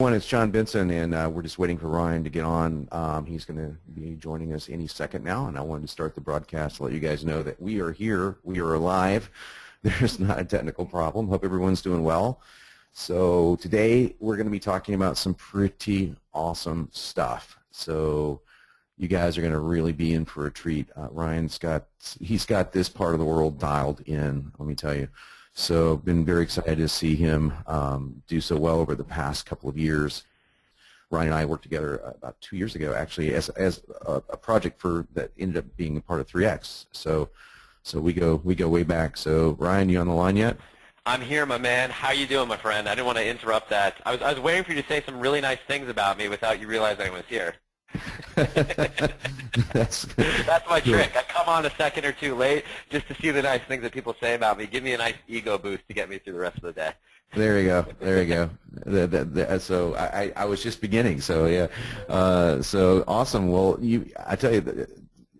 It's Jon Benson, and we're just waiting for Ryan to get on. He's going to be joining us any second now, and I wanted to start the broadcast to let you guys know that we are here. We are alive. There's not a technical problem. Hope everyone's doing well. So today we're going to be talking about some pretty awesome stuff. So you guys are going to really be in for a treat. He's got this part of the world dialed in, let me tell you. So been very excited to see him do so well over the past couple of years. Ryan and I worked together about 2 years ago, actually, as a project that ended up being a part of 3X. So we go way back. So Ryan, you on the line yet? I'm here, my man. How you doing, my friend? I didn't want to interrupt that. I was waiting for you to say some really nice things about me without you realizing I was here. That's my trick. I come on a second or two late just to see the nice things that people say about me. Give me a nice ego boost to get me through the rest of the day. There you go. There you go. So I was just beginning. So yeah. So awesome. Well, I tell you,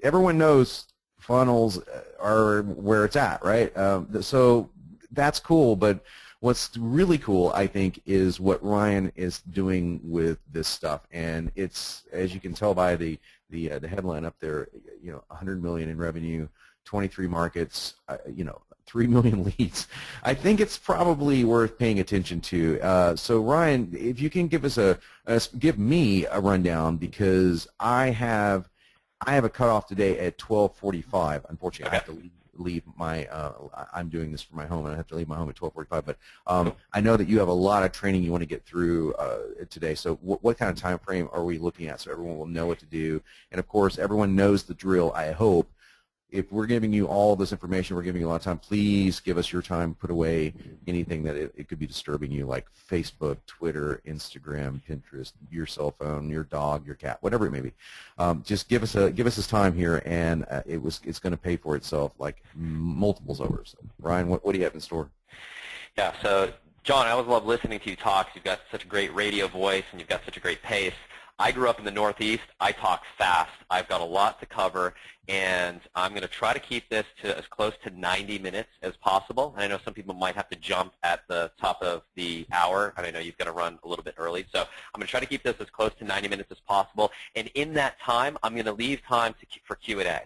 everyone knows funnels are where it's at, right? So that's cool. But what's really cool, I think, is what Ryan is doing with this stuff, and it's, as you can tell by the headline up there, 100 million in revenue, 23 markets, 3 million leads. I think it's probably worth paying attention to. So Ryan, if you can give us give me a rundown, because I have a cutoff today at 12:45. Unfortunately, okay. I have to leave my I'm doing this from my home, and I have to leave my home at 12:45. But I know that you have a lot of training you want to get through today. So what kind of time frame are we looking at, so everyone will know what to do? And of course, everyone knows the drill, I hope. If we're giving you all this information, we're giving you a lot of time, please give us your time. Put away anything that it could be disturbing you, like Facebook, Twitter, Instagram, Pinterest, your cell phone, your dog, your cat, whatever it may be. Just give us this time here, and it's going to pay for itself like multiples over. So, Ryan, what do you have in store? Yeah. So, John, I always love listening to you talk. You've got such a great radio voice, and you've got such a great pace. I grew up in the Northeast. I talk fast. I've got a lot to cover, and I'm going to try to keep this to as close to 90 minutes as possible. And I know some people might have to jump at the top of the hour, and I know you've got to run a little bit early. So I'm going to try to keep this as close to 90 minutes as possible. And in that time, I'm going to leave time for Q&A.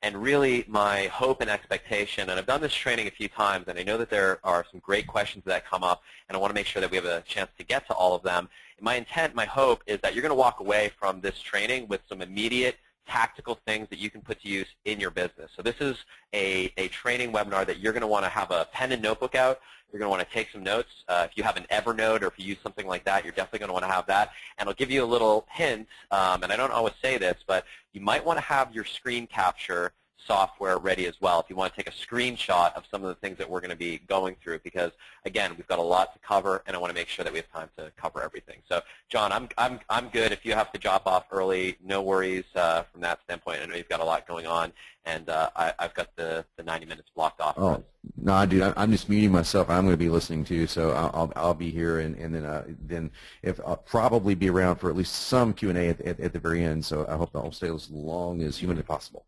And really, my hope and expectation, and I've done this training a few times, and I know that there are some great questions that come up, and I want to make sure that we have a chance to get to all of them. And my intent, my hope, is that you're going to walk away from this training with some immediate tactical things that you can put to use in your business. So this is a training webinar that you're going to want to have a pen and notebook out. You're going to want to take some notes. If you have an Evernote or if you use something like that, you're definitely going to want to have that. And I'll give you a little hint, and I don't always say this, but you might want to have your screen capture software ready as well if you want to take a screenshot of some of the things that we're going to be going through, because again, we've got a lot to cover, and I want to make sure that we have time to cover everything. So John, I'm good. If you have to drop off early, no worries from that standpoint. I know you've got a lot going on, and I've got the 90 minutes blocked off. Oh no, dude, I'm just muting myself. I'm going to be listening too, so I'll be here, and then if I'll probably be around for at least some Q&A at the very end. So I hope I'll stay as long as humanly possible.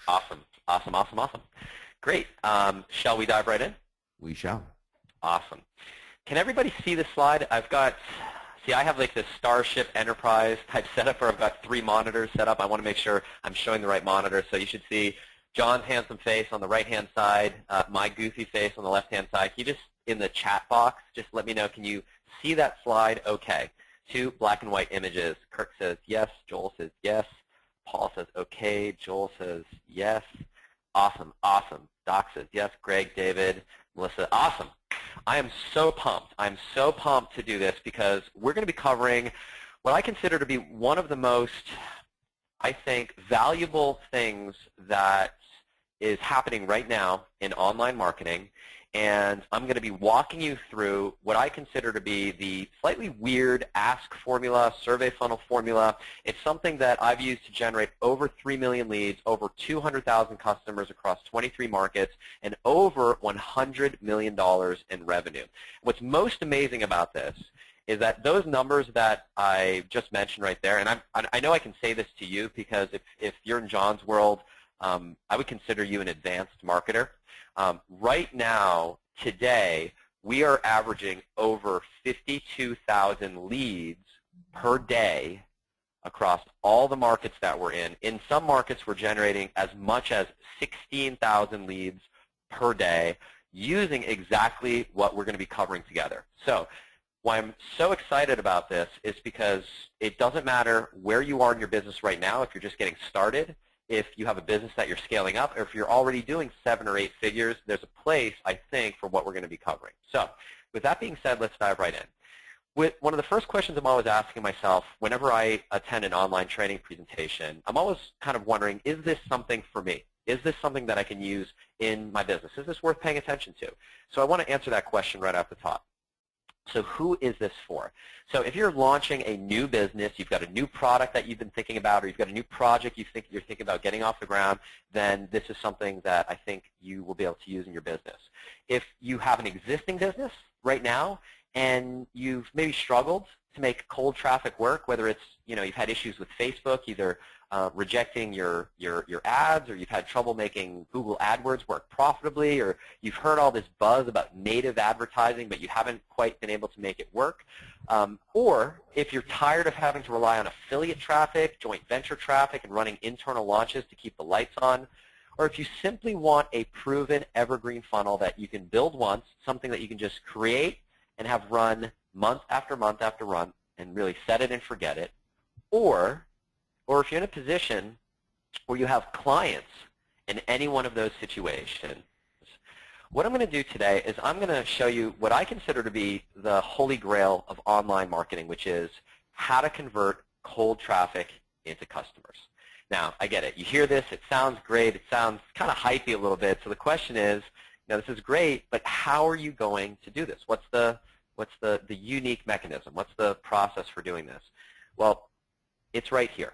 Awesome. Great. Shall we dive right in? We shall. Awesome. Can everybody see this slide? I have like this Starship Enterprise type setup where I've got 3 monitors set up. I want to make sure I'm showing the right monitor. So you should see John's handsome face on the right-hand side, my goofy face on the left-hand side. Can you just, in the chat box, just let me know, can you see that slide? Okay. 2 black and white images. Kirk says yes. Joel says yes. Paul says okay. Joel says yes. Awesome. Doc says yes. Greg, David, Melissa, awesome. I am so pumped. I'm so pumped to do this because we're going to be covering what I consider to be one of the most, I think, valuable things that is happening right now in online marketing. And I'm going to be walking you through what I consider to be the slightly weird ask formula, survey funnel formula. It's something that I've used to generate over 3 million leads, over 200,000 customers across 23 markets, and over $100 million in revenue. What's most amazing about this is that those numbers that I just mentioned right there, and I know I can say this to you because if you're in John's world, I would consider you an advanced marketer. Right now, today, we are averaging over 52,000 leads per day across all the markets that we're in. In some markets, we're generating as much as 16,000 leads per day using exactly what we're going to be covering together. So why I'm so excited about this is because it doesn't matter where you are in your business right now, if you're just getting started, if you have a business that you're scaling up, or if you're already doing 7 or 8 figures, there's a place, I think, for what we're going to be covering. So with that being said, let's dive right in. One of the first questions I'm always asking myself whenever I attend an online training presentation, I'm always kind of wondering, is this something for me? Is this something that I can use in my business? Is this worth paying attention to? So I want to answer that question right off the top. So who is this for? So if you're launching a new business, you've got a new product that you've been thinking about, or you've got a new project you're thinking about getting off the ground, then this is something that I think you will be able to use in your business. If you have an existing business right now and you've maybe struggled to make cold traffic work, whether it's, you've had issues with Facebook, either rejecting your ads, or you've had trouble making Google AdWords work profitably, or you've heard all this buzz about native advertising, but you haven't quite been able to make it work. Or if you're tired of having to rely on affiliate traffic, joint venture traffic, and running internal launches to keep the lights on, or if you simply want a proven evergreen funnel that you can build once, something that you can just create and have run month after month after month and really set it and forget it, or if you're in a position where you have clients in any one of those situations, what I'm going to do today is I'm going to show you what I consider to be the holy grail of online marketing, which is how to convert cold traffic into customers. Now, I get it. You hear this. It sounds great. It sounds kind of hypey a little bit. So the question is, this is great, but how are you going to do this? What's the unique mechanism? What's the process for doing this? Well, it's right here.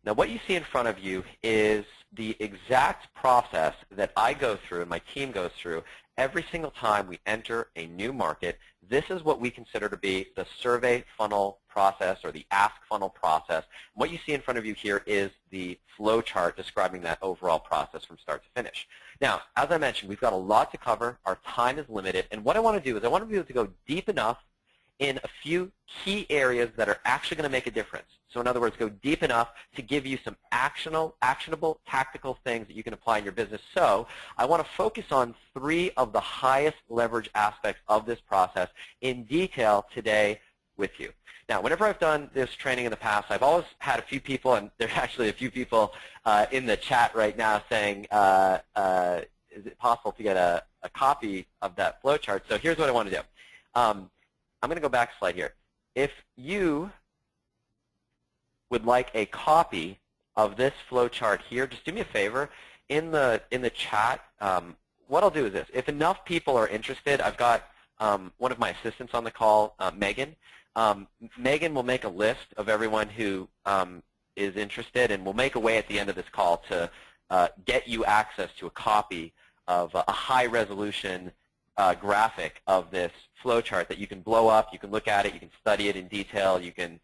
Now, what you see in front of you is the exact process that I go through and my team goes through every single time we enter a new market. This is what we consider to be the survey funnel process, or the ask funnel process. What you see in front of you here is the flow chart describing that overall process from start to finish. Now, as I mentioned, we've got a lot to cover. Our time is limited. And what I want to do is I want to be able to go deep enough in a few key areas that are actually going to make a difference. So in other words, go deep enough to give you some actionable, tactical things that you can apply in your business. So I want to focus on 3 of the highest leverage aspects of this process in detail today with you. Now, whenever I've done this training in the past, I've always had a few people, and there's actually a few people in the chat right now saying, is it possible to get a copy of that flowchart? So here's what I want to do. I'm going to go back a slide here. If you would like a copy of this flowchart here, just do me a favor. In the chat, what I'll do is this. If enough people are interested, I've got one of my assistants on the call, Megan. Megan will make a list of everyone who is interested, and we'll make a way at the end of this call to get you access to a copy of a high-resolution graphic of this flowchart that you can blow up, you can look at it, you can study it in detail, you can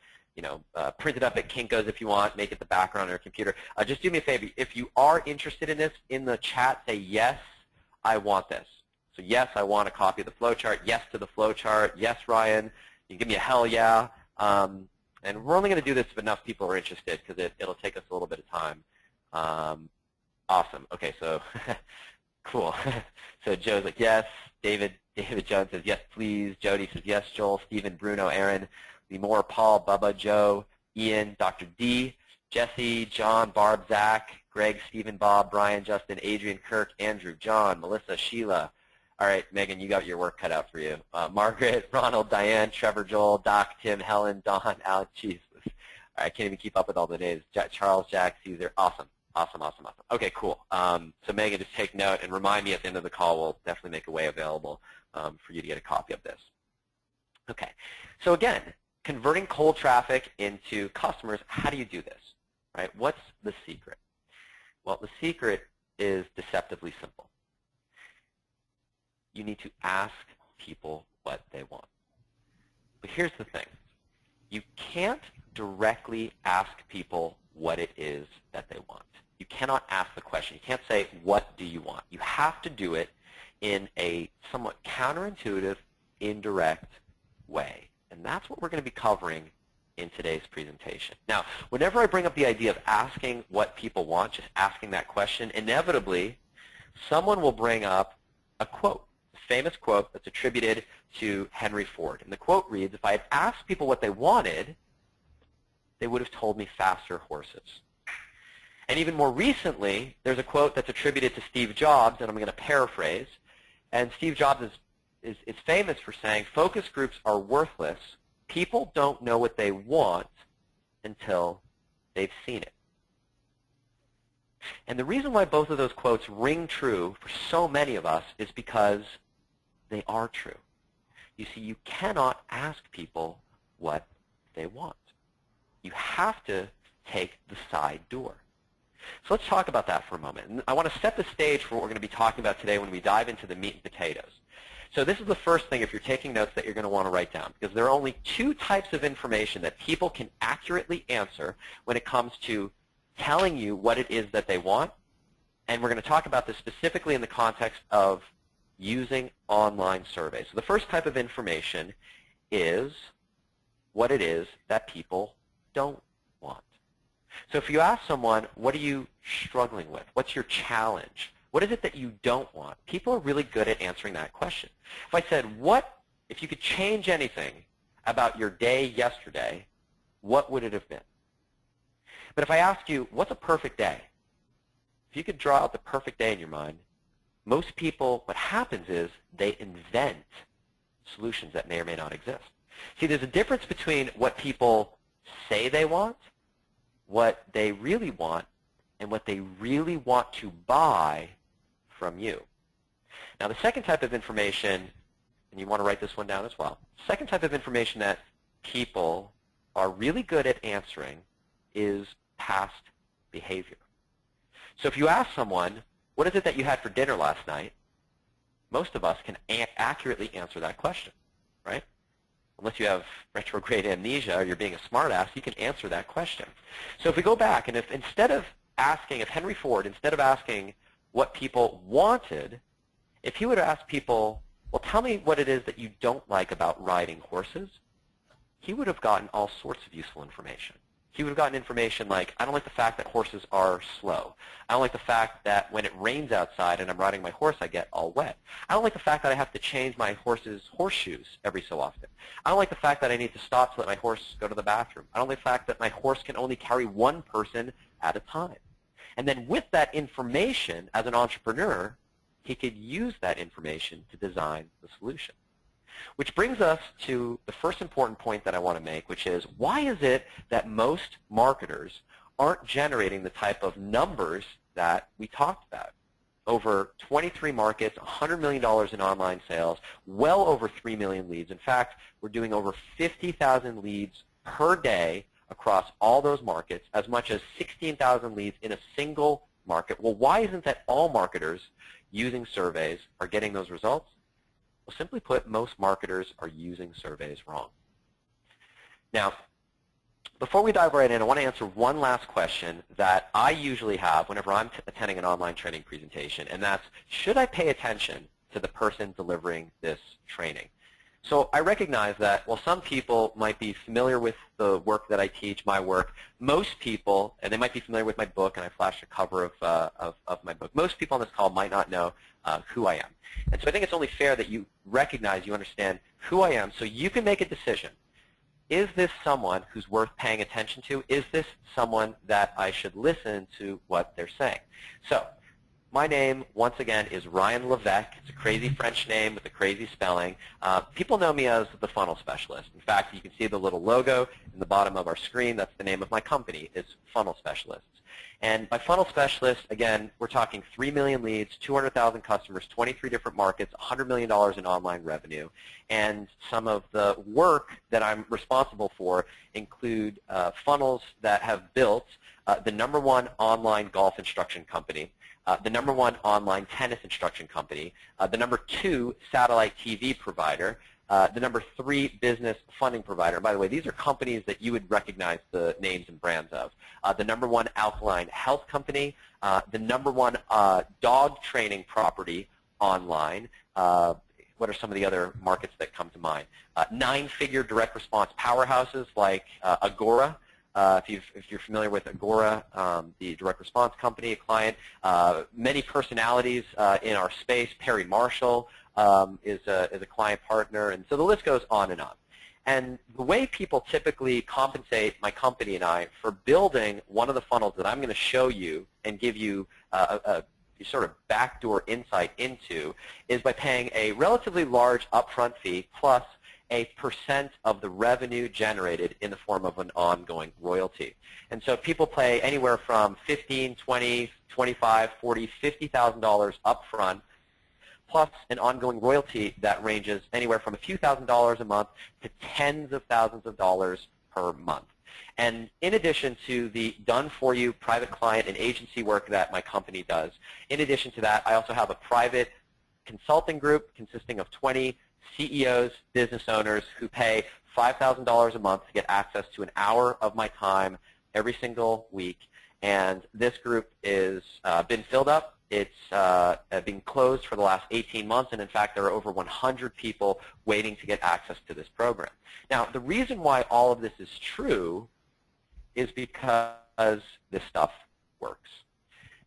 print it up at Kinko's if you want, make it the background on your computer. Just do me a favor. If you are interested in this, in the chat, say, yes, I want this. So yes, I want a copy of the flowchart. Yes to the flowchart. Yes, Ryan. You can give me a hell yeah. And we're only going to do this if enough people are interested, because it'll take us a little bit of time. Awesome. Okay, so cool. So Joe's like, yes. David Jones says, yes, please. Jody says, yes. Joel, Stephen, Bruno, Aaron, Lemore, Paul, Bubba, Joe, Ian, Dr. D, Jesse, John, Barb, Zach, Greg, Stephen, Bob, Brian, Justin, Adrian, Kirk, Andrew, John, Melissa, Sheila. All right, Megan, you got your work cut out for you. Margaret, Ronald, Diane, Trevor, Joel, Doc, Tim, Helen, Don, Alex, Jesus. All right, I can't even keep up with all the names. Charles, Jack, Caesar. Awesome. Awesome, awesome, awesome. Okay, cool. So Megan, just take note and remind me at the end of the call. We'll definitely make a way available for you to get a copy of this. Okay, so again, converting cold traffic into customers, how do you do this? Right? What's the secret? Well, the secret is deceptively simple. You need to ask people what they want. But here's the thing. You can't directly ask people what it is that they want. You cannot ask the question. You can't say, what do you want? You have to do it in a somewhat counterintuitive, indirect way. And that's what we're going to be covering in today's presentation. Now, whenever I bring up the idea of asking what people want, just asking that question, inevitably someone will bring up a quote, a famous quote that's attributed to Henry Ford. And the quote reads, "If I had asked people what they wanted, they would have told me faster horses." And even more recently, there's a quote that's attributed to Steve Jobs, and I'm going to paraphrase. And Steve Jobs is famous for saying, "Focus groups are worthless. People don't know what they want until they've seen it." And the reason why both of those quotes ring true for so many of us is because they are true. You see, you cannot ask people what they want. You have to take the side door. So let's talk about that for a moment. And I want to set the stage for what we're going to be talking about today when we dive into the meat and potatoes. So this is the first thing, if you're taking notes, that you're going to want to write down, because there are only two types of information that people can accurately answer when it comes to telling you what it is that they want. And we're going to talk about this specifically in the context of using online surveys. So the first type of information is what it is that people don't want. So if you ask someone, what are you struggling with? What's your challenge? What is it that you don't want? People are really good at answering that question. If I said, if you could change anything about your day yesterday, what would it have been? But if I asked you, what's a perfect day? If you could draw out the perfect day in your mind, most people, what happens is they invent solutions that may or may not exist. See, there's a difference between what people say they want, what they really want, and what they really want to buy from you. Now, the second type of information, and you want to write this one down as well, second type of information that people are really good at answering is past behavior. So if you ask someone, what is it that you had for dinner last night, most of us can accurately answer that question, right? Unless you have retrograde amnesia or you're being a smartass, you can answer that question. So if we go back, and if Henry Ford, instead of asking what people wanted, if he would have asked people, well, tell me what it is that you don't like about riding horses, he would have gotten all sorts of useful information. He would have gotten information like, I don't like the fact that horses are slow. I don't like the fact that when it rains outside and I'm riding my horse, I get all wet. I don't like the fact that I have to change my horse's horseshoes every so often. I don't like the fact that I need to stop to let my horse go to the bathroom. I don't like the fact that my horse can only carry one person at a time. And then with that information, as an entrepreneur, he could use that information to design the solution. Which brings us to the first important point that I want to make, which is, why is it that most marketers aren't generating the type of numbers that we talked about? Over 23 markets, $100 million in online sales, well over 3 million leads. In fact, we're doing over 50,000 leads per day across all those markets, as much as 16,000 leads in a single market. Well, why isn't that all marketers using surveys are getting those results? Well, simply put, most marketers are using surveys wrong. Now, before we dive right in, I want to answer one last question that I usually have whenever I'm attending an online training presentation, and that's, should I pay attention to the person delivering this training? So I recognize that, while some people might be familiar with the work that I teach, my work, most people, and they might be familiar with my book, and I flashed a cover of my book, most people on this call might not know who I am. And so I think it's only fair that you recognize, you understand who I am, so you can make a decision. Is this someone who's worth paying attention to? Is this someone that I should listen to what they're saying? So my name, once again, is Ryan Levesque. It's a crazy French name with a crazy spelling. People know me as the funnel specialist. In fact, you can see the little logo in the bottom of our screen. That's the name of my company. It's Funnel Specialists. And by funnel specialist, again, we're talking 3 million leads, 200,000 customers, 23 different markets, $100 million in online revenue. And some of the work that I'm responsible for include funnels that have built the #1 online golf instruction company, the #1 online tennis instruction company, the #2 satellite TV provider, the #3 business funding provider. And by the way, these are companies that you would recognize the names and brands of. The #1 alkaline health company, the #1 dog training property online. What are some of the other markets that come to mind? 9-figure direct response powerhouses like Agora. If you're familiar with Agora, the direct response company, a client, many personalities in our space. Perry Marshall is a client partner, and so the list goes on and on. And the way people typically compensate my company and I for building one of the funnels that I'm going to show you and give you a sort of backdoor insight into is by paying a relatively large upfront fee plus a % of the revenue generated in the form of an ongoing royalty. And so people pay anywhere from $15, $20, $25, $40, $50,000 upfront plus an ongoing royalty that ranges anywhere from a few $1,000s a month to tens of thousands of dollars per month. And in addition to the done-for-you private client and agency work that my company does, in addition to that, I also have a private consulting group consisting of 20 CEOs, business owners who pay $5,000 a month to get access to an hour of my time every single week. And this group is been filled up. It's been closed for the last 18 months, and in fact, there are over 100 people waiting to get access to this program. Now, the reason why all of this is true is because this stuff works.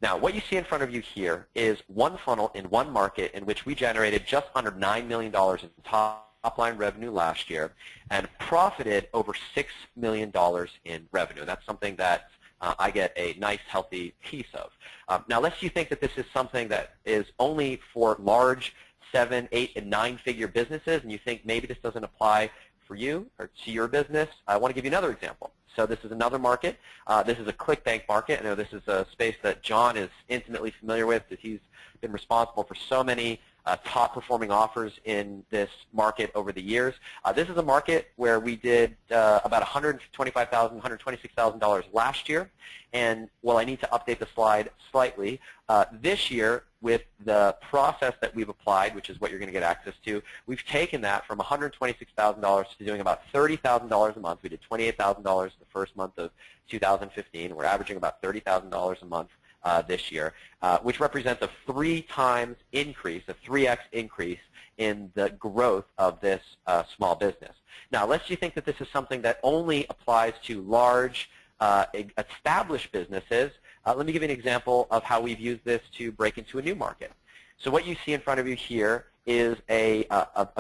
Now, what you see in front of you here is one funnel in one market in which we generated just under $9 million in top-line revenue last year and profited over $6 million in revenue. That's something that I get a nice, healthy piece of. Now, lest you think that this is something that is only for large 7, 8, and 9-figure businesses, and you think maybe this doesn't apply for you or to your business, I want to give you another example. So this is another market. This is a ClickBank market. I know this is a space that Jon is intimately familiar with, because he's been responsible for so many top-performing offers in this market over the years. This is a market where we did about $125,000, $126,000 last year. And while I need to update the slide slightly, this year, with the process that we've applied, which is what you're going to get access to, we've taken that from $126,000 to doing about $30,000 a month. We did $28,000 the first month of 2015. We're averaging about $30,000 a month this year, which represents a 3x increase, a 3x increase in the growth of this small business. Now, lest you think that this is something that only applies to large, established businesses, let me give you an example of how we've used this to break into a new market. So what you see in front of you here is a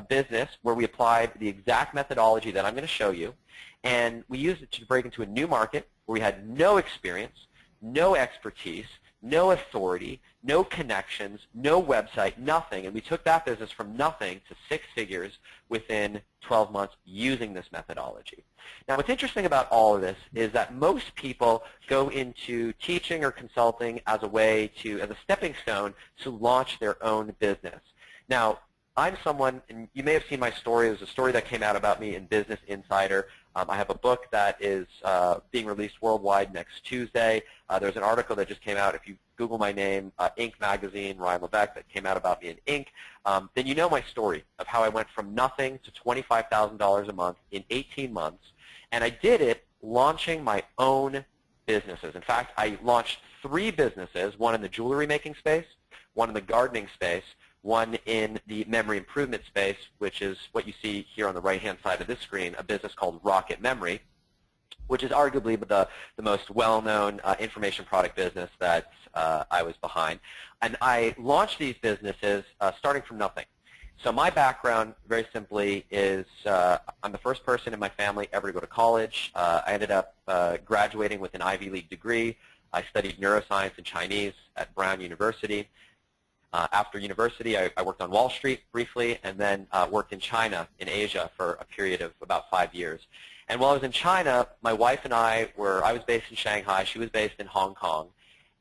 business where we applied the exact methodology that I'm going to show you, and we used it to break into a new market where we had no experience, no expertise, no authority, no connections, no website, nothing. And we took that business from nothing to 6 figures within 12 months using this methodology. Now, what's interesting about all of this is that most people go into teaching or consulting as a way to, as a stepping stone to launch their own business. Now, I'm someone, and you may have seen my story. There's a story that came out about me in Business Insider. I have a book that is being released worldwide next Tuesday. There's an article that just came out. If you Google my name, Inc. magazine, Ryan Levesque, that came out about me in Inc., then you know my story of how I went from nothing to $25,000 a month in 18 months. And I did it launching my own businesses. In fact, I launched 3 businesses, one in the jewelry making space, one in the gardening space, one in the memory improvement space, which is what you see here on the right-hand side of this screen, a business called Rocket Memory, which is arguably the most well-known information product business that I was behind. And I launched these businesses starting from nothing. So my background, very simply, is I'm the first person in my family ever to go to college. I ended up graduating with an Ivy League degree. I studied neuroscience and Chinese at Brown University. After university, I worked on Wall Street briefly, and then worked in China, in Asia, for a period of about 5 years. And while I was in China, my wife and I was based in Shanghai, she was based in Hong Kong,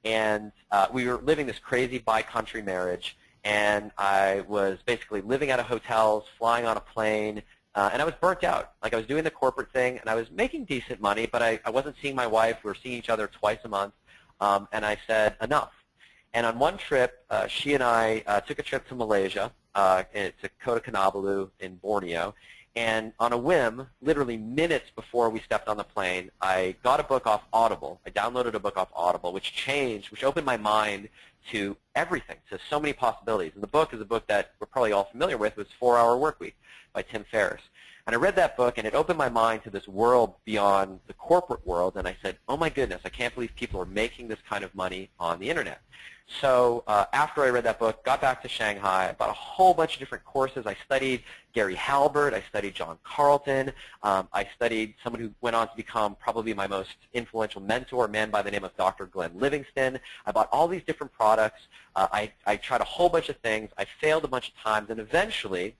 and we were living this crazy bi-country marriage, and I was basically living out of hotels, flying on a plane, and I was burnt out. Like, I was doing the corporate thing, and I was making decent money, but I wasn't seeing my wife. We were seeing each other twice a month, and I said, enough. And on one trip, she and I took a trip to Malaysia, to Kota Kinabalu in Borneo, And on a whim, literally minutes before we stepped on the plane, I got a book off Audible. I downloaded a book off Audible, which opened my mind to everything, to so many possibilities. And the book is a book that we're probably all familiar with, was 4-Hour Workweek by Tim Ferriss. And I read that book, and it opened my mind to this world beyond the corporate world, and I said, oh my goodness, I can't believe people are making this kind of money on the internet. So after I read that book, got back to Shanghai, I bought a whole bunch of different courses. I studied Gary Halbert. I studied John Carlton. I studied someone who went on to become probably my most influential mentor, a man by the name of Dr. Glenn Livingston. I bought all these different products. I tried a whole bunch of things. I failed a bunch of times, and eventually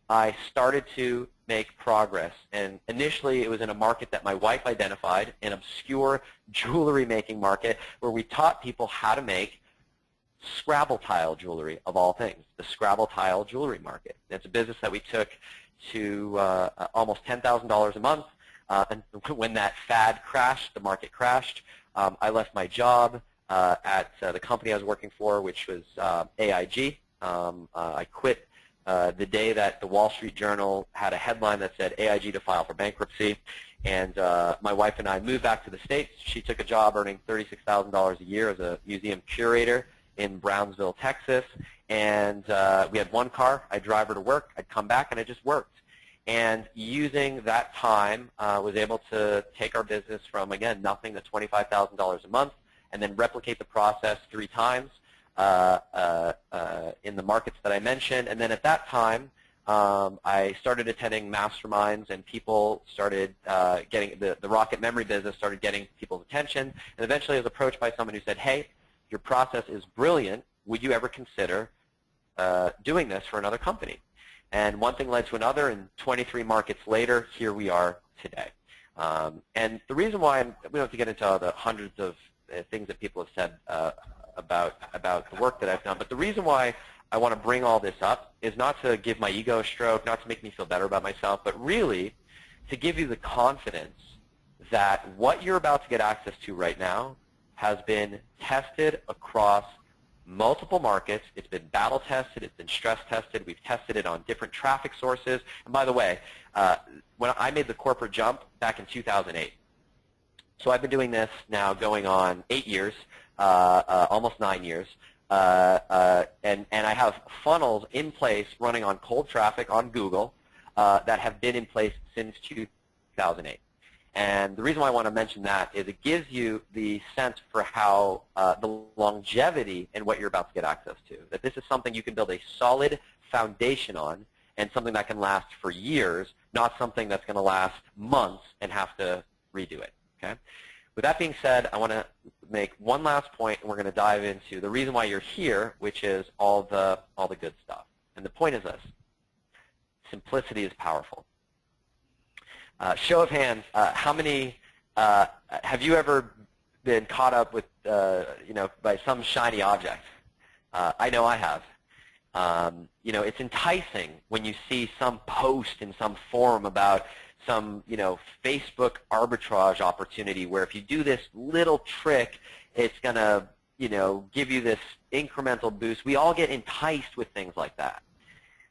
I started to make progress. And initially it was in a market that my wife identified, an obscure jewelry making market where we taught people how to make Scrabble tile jewelry, of all things, the Scrabble tile jewelry market. It's a business that we took to almost $10,000 a month. And when that fad crashed, the market crashed, I left my job at the company I was working for, which was AIG. I quit the day that the Wall Street Journal had a headline that said AIG to file for bankruptcy. And my wife and I moved back to the States. She took a job earning $36,000 a year as a museum curator in Brownsville, Texas, and we had one car. I'd drive her to work. I'd come back, and it just worked. And using that time, was able to take our business from, again, nothing to $25,000 a month, and then replicate the process 3 times in the markets that I mentioned. And then at that time, I started attending masterminds, and people started getting the rocket memory business started getting people's attention. And eventually, I was approached by someone who said, "Hey, your process is brilliant. Would you ever consider doing this for another company?" And one thing led to another, and 23 markets later, here we are today. And the reason why we don't have to get into all the hundreds of things that people have said about the work that I've done, but the reason why I want to bring all this up is not to give my ego a stroke, not to make me feel better about myself, but really to give you the confidence that what you're about to get access to right now has been tested across multiple markets. It's been battle tested. It's been stress tested. We've tested it on different traffic sources. And by the way, when I made the corporate jump back in 2008, so I've been doing this now going on 8 years, almost 9 years, and I have funnels in place running on cold traffic on Google that have been in place since 2008. And the reason why I want to mention that is it gives you the sense for how the longevity in what you're about to get access to, that this is something you can build a solid foundation on and something that can last for years, not something that's going to last months and have to redo it. Okay? With that being said, I want to make one last point, and we're going to dive into the reason why you're here, which is all the good stuff. And the point is this: simplicity is powerful. Show of hands, how many have you ever been caught up with, by some shiny object? I know I have. It's enticing when you see some post in some forum about some, Facebook arbitrage opportunity where if you do this little trick, it's going to, give you this incremental boost. We all get enticed with things like that.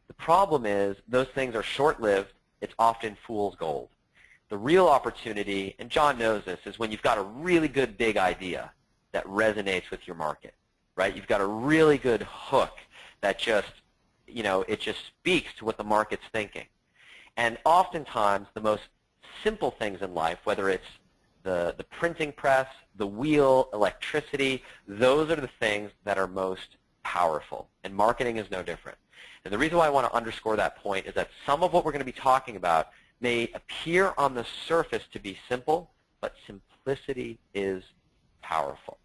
The problem is those things are short-lived. It's often fool's gold. The real opportunity, and John knows this, is when you've got a really good big idea that resonates with your market, right? You've got a really good hook that just, it just speaks to what the market's thinking. And oftentimes, the most simple things in life, whether it's the printing press, the wheel, electricity, those are the things that are most powerful. And marketing is no different. And the reason why I want to underscore that point is that some of what we're going to be talking about may appear on the surface to be simple, but simplicity is powerful.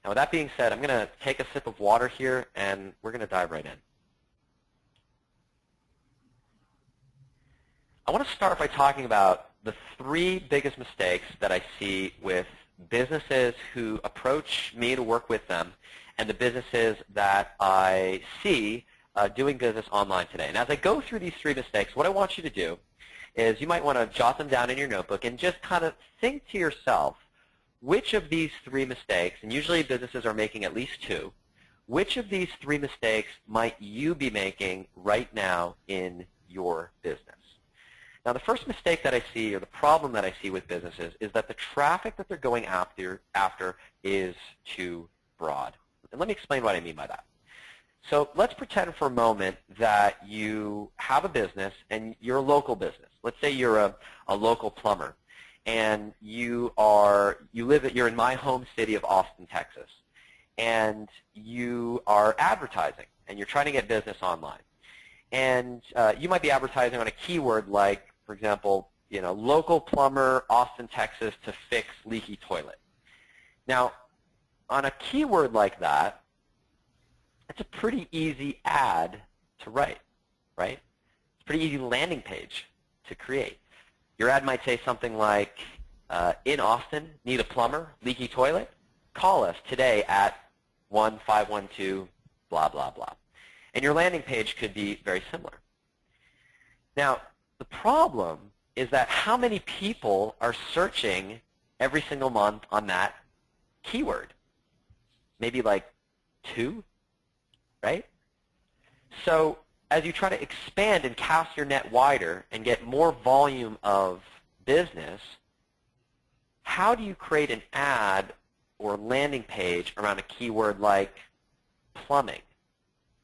Now, with that being said, I'm going to take a sip of water here, and we're going to dive right in. I want to start by talking about the 3 biggest mistakes that I see with businesses who approach me to work with them and the businesses that I see doing business online today. And as I go through these 3 mistakes, what I want you to do is you might want to jot them down in your notebook and just kind of think to yourself, which of these 3 mistakes, and usually businesses are making at least 2, which of these 3 mistakes might you be making right now in your business? Now, the first mistake that I see, or the problem that I see with businesses, is that the traffic that they're going after is too broad. And let me explain what I mean by that. So let's pretend for a moment that you have a business and you're a local business. Let's say you're a local plumber, and you're in my home city of Austin, Texas, and you are advertising and you're trying to get business online. And you might be advertising on a keyword like, for example, local plumber, Austin, Texas, to fix leaky toilet. Now, on a keyword like that, it's a pretty easy ad to write, right? It's a pretty easy landing page to create. Your ad might say something like, in Austin, need a plumber, leaky toilet? Call us today at 1512, blah, blah, blah. And your landing page could be very similar. Now, the problem is that how many people are searching every single month on that keyword? Maybe like 2, right? So as you try to expand and cast your net wider and get more volume of business, how do you create an ad or landing page around a keyword like plumbing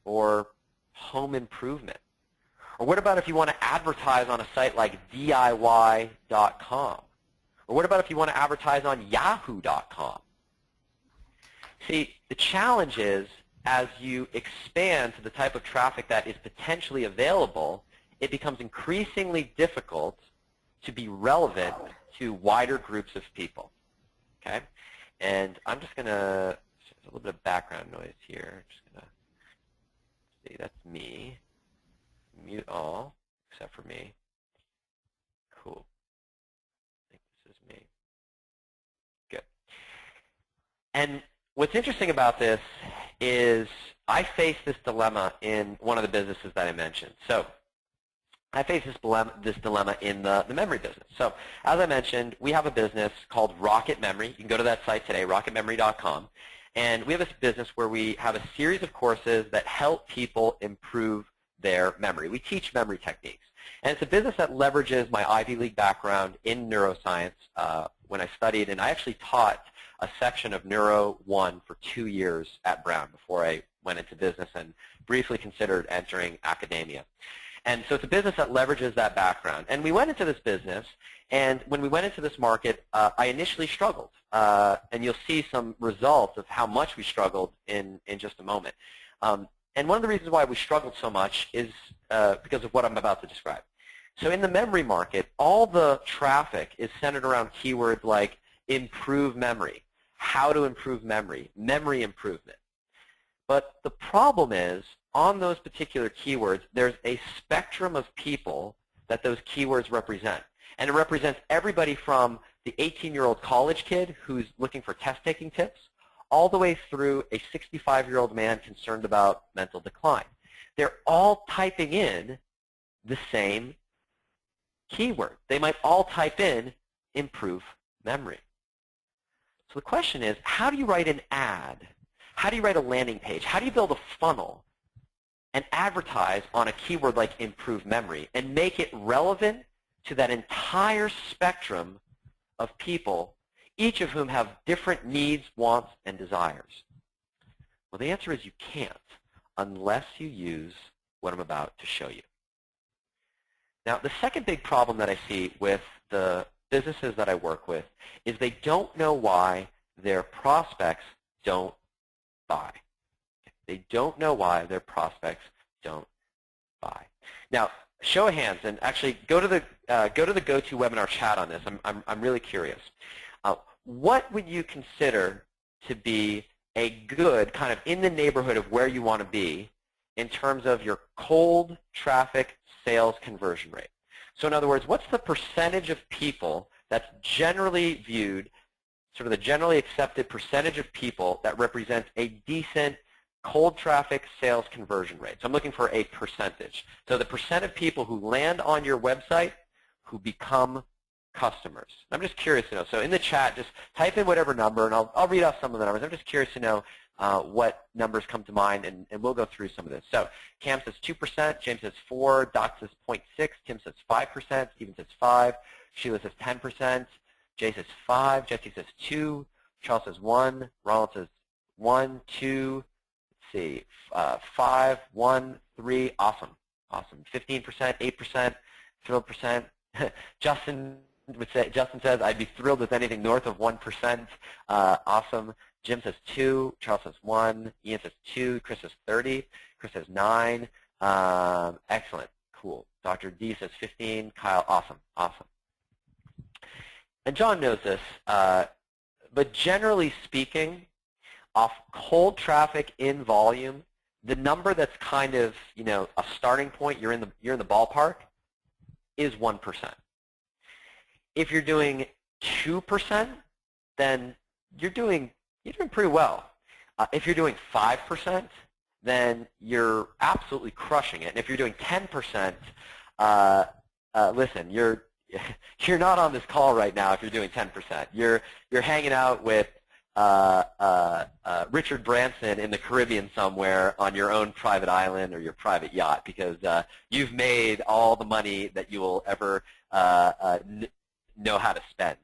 or home improvement? Or what about if you want to advertise on a site like DIY.com? Or what about if you want to advertise on Yahoo.com? See, the challenge is, as you expand to the type of traffic that is potentially available, it becomes increasingly difficult to be relevant to wider groups of people. Okay? And I'm just going to, there's a little bit of background noise here. I'm just going to see, that's me. Mute all, except for me. Cool. I think this is me. Good. And what's interesting about this is I face this dilemma in one of the businesses that I mentioned. So I face this dilemma in the memory business. So as I mentioned, we have a business called Rocket Memory. You can go to that site today, rocketmemory.com. And we have this business where we have a series of courses that help people improve their memory. We teach memory techniques. And it's a business that leverages my Ivy League background in neuroscience when I studied, and I actually taught a section of Neuro 1 for 2 years at Brown before I went into business and briefly considered entering academia. And so it's a business that leverages that background. And we went into this business, and when we went into this market, I initially struggled. And you'll see some results of how much we struggled in just a moment. And one of the reasons why we struggled so much is because of what I'm about to describe. So in the memory market, all the traffic is centered around keywords like improve memory, how to improve memory, memory improvement. But the problem is, on those particular keywords, there's a spectrum of people that those keywords represent. And it represents everybody from the 18-year-old college kid who's looking for test-taking tips, all the way through a 65-year-old man concerned about mental decline. They're all typing in the same keyword. They might all type in improve memory. So the question is, how do you write an ad? How do you write a landing page? How do you build a funnel and advertise on a keyword like improve memory and make it relevant to that entire spectrum of people, each of whom have different needs, wants, and desires? Well, the answer is you can't unless you use what I'm about to show you. Now, the second big problem that I see with the businesses that I work with is they don't know why their prospects don't buy. They don't know why their prospects don't buy. Now, show of hands, and actually go to the GoToWebinar chat on this. I'm really curious. What would you consider to be a good kind of in the neighborhood of where you want to be in terms of your cold traffic sales conversion rate? So in other words, what's the percentage of people that's generally viewed, sort of the generally accepted percentage of people that represents a decent cold traffic sales conversion rate? So I'm looking for a percentage. So the percent of people who land on your website who become customers? I'm just curious to know. So in the chat, just type in whatever number, and I'll read off some of the numbers. I'm just curious to know what numbers come to mind, and we'll go through some of this. So Cam says 2%, James says 4, Doc says 0.6, Tim says 5%, Steven says 5, Sheila says 10%, Jay says 5, Jesse says 2, Charles says 1, Ronald says 1, 2, let's see, 5, 1, 3, awesome, awesome. 15%, 8%, thrilled percent. Justin says, I'd be thrilled with anything north of 1%. Awesome. Jim says 2. Charles says 1. Ian says 2. Chris says 30. Chris says 9. Excellent. Cool. Dr. D says 15. Kyle, awesome. Awesome. And John knows this, but generally speaking, off cold traffic in volume, the number that's kind of, a starting point, you're in the ballpark, is 1%. If you're doing 2%, then you're doing pretty well. If you're doing 5%, then you're absolutely crushing it. And if you're doing 10%, listen, you're not on this call right now if you're doing 10%. You're hanging out with Richard Branson in the Caribbean somewhere on your own private island or your private yacht, because you've made all the money that you will ever know how to spend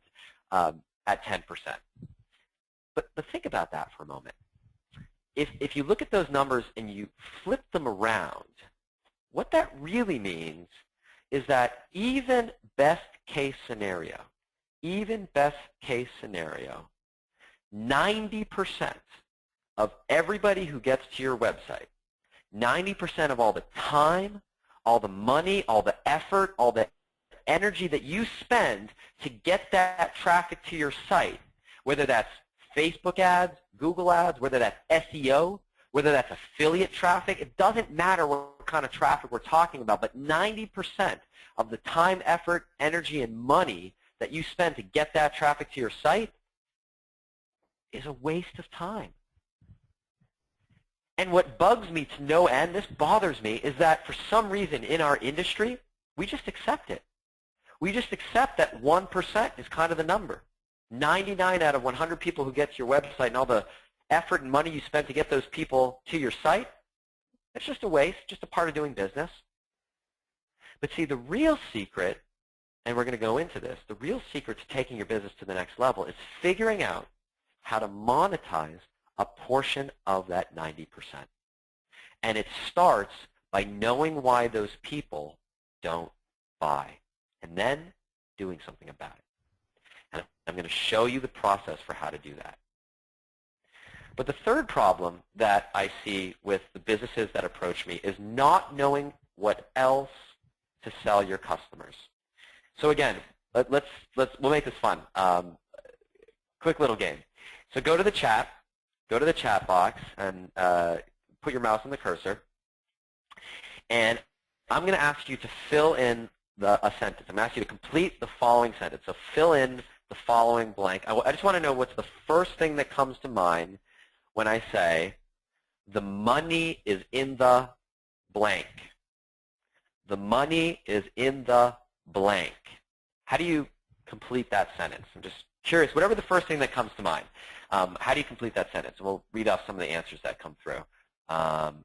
at 10%. But think about that for a moment. If you look at those numbers and you flip them around, what that really means is that even best case scenario, 90% of everybody who gets to your website, 90% of all the time, all the money, all the effort, all the energy that you spend to get that traffic to your site, whether that's Facebook ads, Google ads, whether that's SEO, whether that's affiliate traffic, it doesn't matter what kind of traffic we're talking about, but 90% of the time, effort, energy, and money that you spend to get that traffic to your site is a waste of time. And what bugs me to no end, this bothers me, is that for some reason in our industry, we just accept it. We just accept that 1% is kind of the number. 99 out of 100 people who get to your website and all the effort and money you spend to get those people to your site, it's just a waste, just a part of doing business. But see, the real secret, and we're going to go into this, the real secret to taking your business to the next level is figuring out how to monetize a portion of that 90%. And it starts by knowing why those people don't buy, and then doing something about it. And I'm going to show you the process for how to do that. But the third problem that I see with the businesses that approach me is not knowing what else to sell your customers. So again, we'll make this fun. Quick little game. So go to the chat box, and put your mouse on the cursor. And I'm going to ask you to fill in a sentence. I'm going to ask you to complete the following sentence. So fill in the following blank. I just want to know what's the first thing that comes to mind when I say the money is in the blank. The money is in the blank. How do you complete that sentence? I'm just curious. Whatever the first thing that comes to mind. How do you complete that sentence? And we'll read off some of the answers that come through. Let's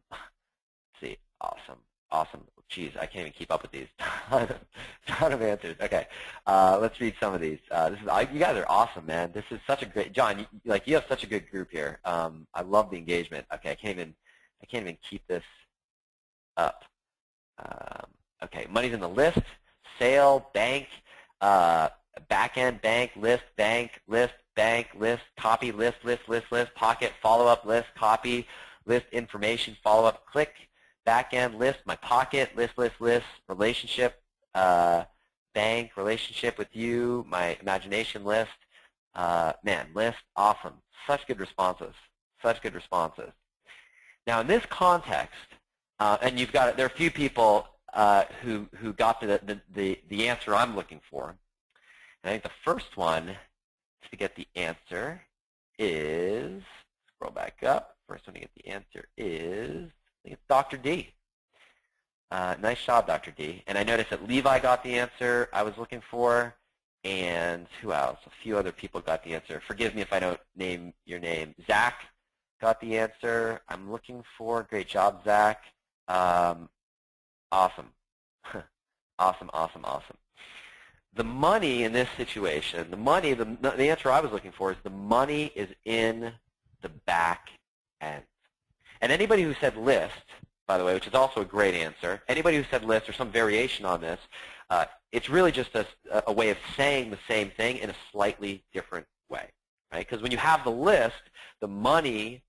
see. Awesome. Awesome. Geez, I can't even keep up with these. Ton of answers. Okay. Let's read some of these. You guys are awesome, man. This is such a great, John, you have such a good group here. I love the engagement. Okay, I can't even keep this up. Okay, money's in the list, sale, bank, back-end, bank, list, bank, copy, list, pocket, follow-up, list, copy, list, information, follow-up, click, back-end, list, my pocket, list, relationship, bank, relationship with you, my imagination list, man, list, awesome. Such good responses. Now, in this context, and there are a few people who got to the answer I'm looking for. And I think the first one to get the answer is, scroll back up, first one to get the answer is, I think it's Dr. D. Nice job, Dr. D. And I noticed that Levi got the answer I was looking for, and who else? A few other people got the answer. Forgive me if I don't name your name. Zach got the answer. I'm looking for, great job, Zach. Awesome. Awesome, awesome, awesome. The money in this situation, the answer I was looking for is the money is in the back end. And anybody who said list, by the way, which is also a great answer, anybody who said list or some variation on this, it's really just a way of saying the same thing in a slightly different way, right? Because when you have the list, the money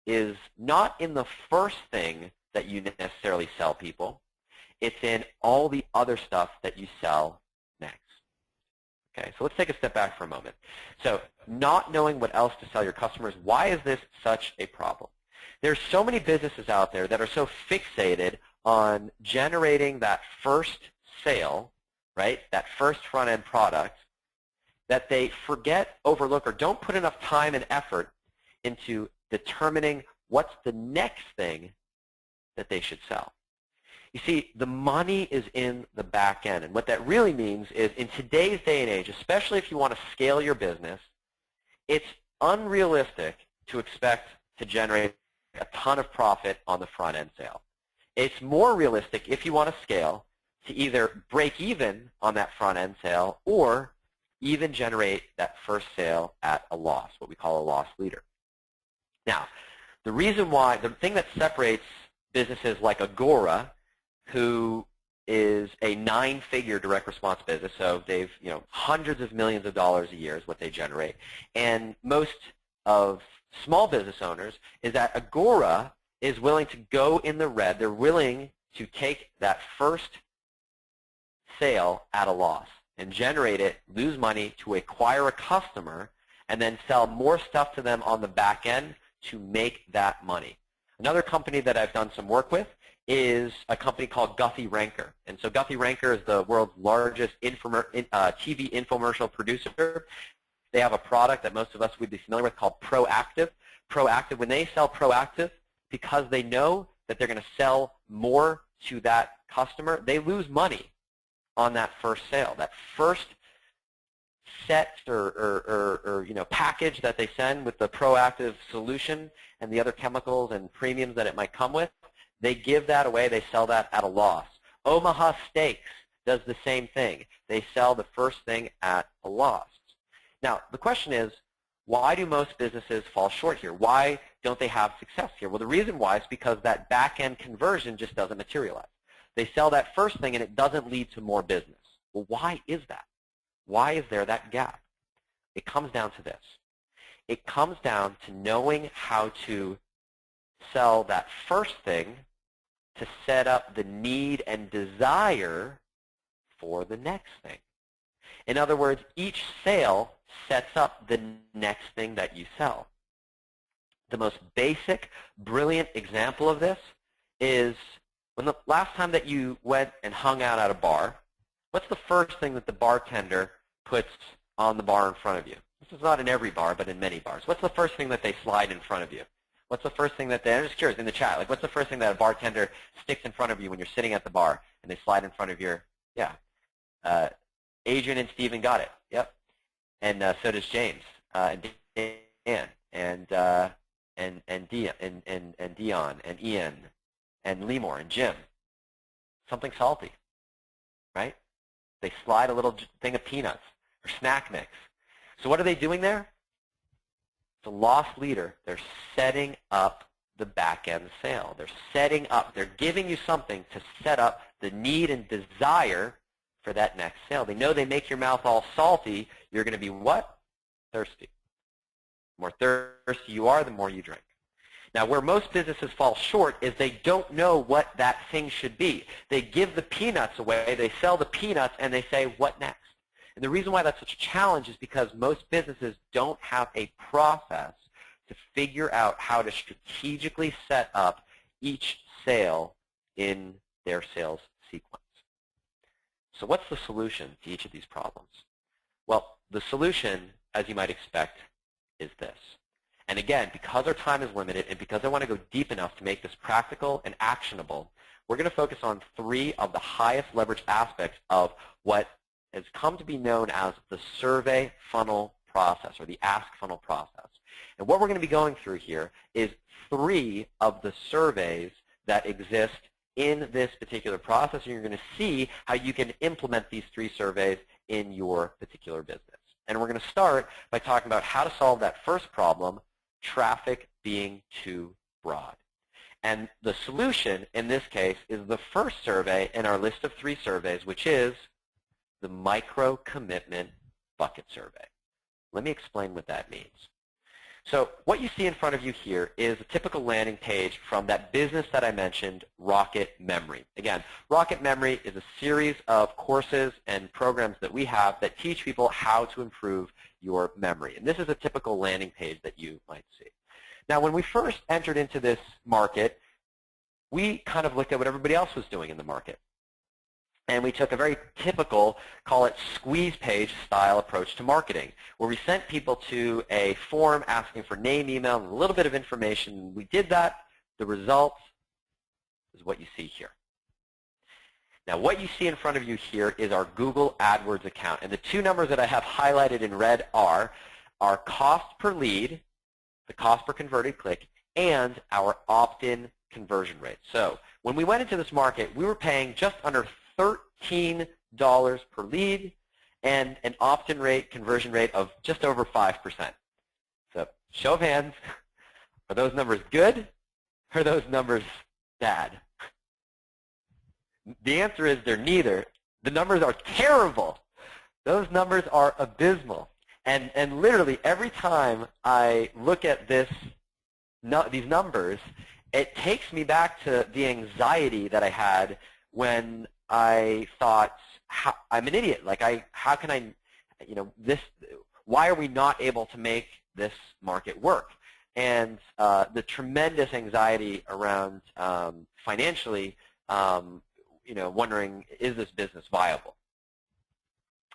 is not in the first thing that you necessarily sell people. It's in all the other stuff that you sell next. Okay, so let's take a step back for a moment. So not knowing what else to sell your customers, why is this such a problem? There's so many businesses out there that are so fixated on generating that first sale, right, that first front-end product, that they forget, overlook, or don't put enough time and effort into determining what's the next thing that they should sell. You see, the money is in the back end, and what that really means is in today's day and age, especially if you want to scale your business, it's unrealistic to expect to generate a ton of profit on the front-end sale. It's more realistic, if you want to scale, to either break even on that front-end sale or even generate that first sale at a loss, what we call a loss leader. Now, the reason why, the thing that separates businesses like Agora, who is a 9-figure direct response business, so they've, hundreds of millions of dollars a year is what they generate, and most of small business owners, is that Agora is willing to go in the red. They're willing to take that first sale at a loss and generate it, lose money to acquire a customer, and then sell more stuff to them on the back end to make that money. Another company that I've done some work with is a company called Guthy-Renker. And so Guthy-Renker is the world's largest TV infomercial producer. They have a product that most of us would be familiar with called Proactive. Proactive, when they sell Proactive, because they know that they're going to sell more to that customer, they lose money on that first sale. That first set or package that they send with the Proactive solution and the other chemicals and premiums that it might come with, they give that away. They sell that at a loss. Omaha Steaks does the same thing. They sell the first thing at a loss. Now, the question is, why do most businesses fall short here? Why don't they have success here? Well, the reason why is because that back-end conversion just doesn't materialize. They sell that first thing and it doesn't lead to more business. Well, why is that? Why is there that gap? It comes down to this. It comes down to knowing how to sell that first thing to set up the need and desire for the next thing. In other words, each sale sets up the next thing that you sell. The most basic, brilliant example of this is when the last time that you went and hung out at a bar, what's the first thing that the bartender puts on the bar in front of you? This is not in every bar, but in many bars. What's the first thing that they slide in front of you? What's the first thing that I'm just curious, in the chat, like what's the first thing that a bartender sticks in front of you when you're sitting at the bar and they slide in front of your, Adrian and Steven got it, yep. And so does James, and Dan, and Dion, and Ian, and Lemore, and Jim. Something salty, right? They slide a little thing of peanuts or snack mix. So what are they doing there? It's a loss leader. They're setting up the back-end sale. They're setting up, they're giving you something to set up the need and desire for that next sale. They know they make your mouth all salty. You're going to be what? Thirsty. The more thirsty you are, the more you drink. Now, where most businesses fall short is they don't know what that thing should be. They give the peanuts away, they sell the peanuts, and they say, what next? And the reason why that's such a challenge is because most businesses don't have a process to figure out how to strategically set up each sale in their sales sequence. So what's the solution to each of these problems? Well, the solution, as you might expect, is this. And again, because our time is limited and because I want to go deep enough to make this practical and actionable, we're going to focus on 3 of the highest leverage aspects of what has come to be known as the survey funnel process, or the ask funnel process. And what we're going to be going through here is 3 of the surveys that exist in this particular process, and you're going to see how you can implement these 3 surveys in your particular business. And we're going to start by talking about how to solve that first problem, traffic being too broad. And the solution in this case is the first survey in our list of 3 surveys, which is the micro commitment bucket survey. Let me explain what that means. So what you see in front of you here is a typical landing page from that business that I mentioned, Rocket Memory. Again, Rocket Memory is a series of courses and programs that we have that teach people how to improve your memory. And this is a typical landing page that you might see. Now, when we first entered into this market, we kind of looked at what everybody else was doing in the market. And we took a very typical, call it squeeze page style approach to marketing, where we sent people to a form asking for name, email, and a little bit of information. We did that. The result is what you see here. Now, what you see in front of you here is our Google AdWords account. And the 2 numbers that I have highlighted in red are our cost per lead, the cost per converted click, and our opt-in conversion rate. So when we went into this market, we were paying just under $13 per lead and an opt-in rate, conversion rate of just over 5%. So show of hands, are those numbers good or are those numbers bad? The answer is they're neither. The numbers are terrible. Those numbers are abysmal. And literally every time I look at these numbers, it takes me back to the anxiety that I had when I thought, I'm an idiot. Like, how can I, why are we not able to make this market work? And the tremendous anxiety around financially, wondering, is this business viable?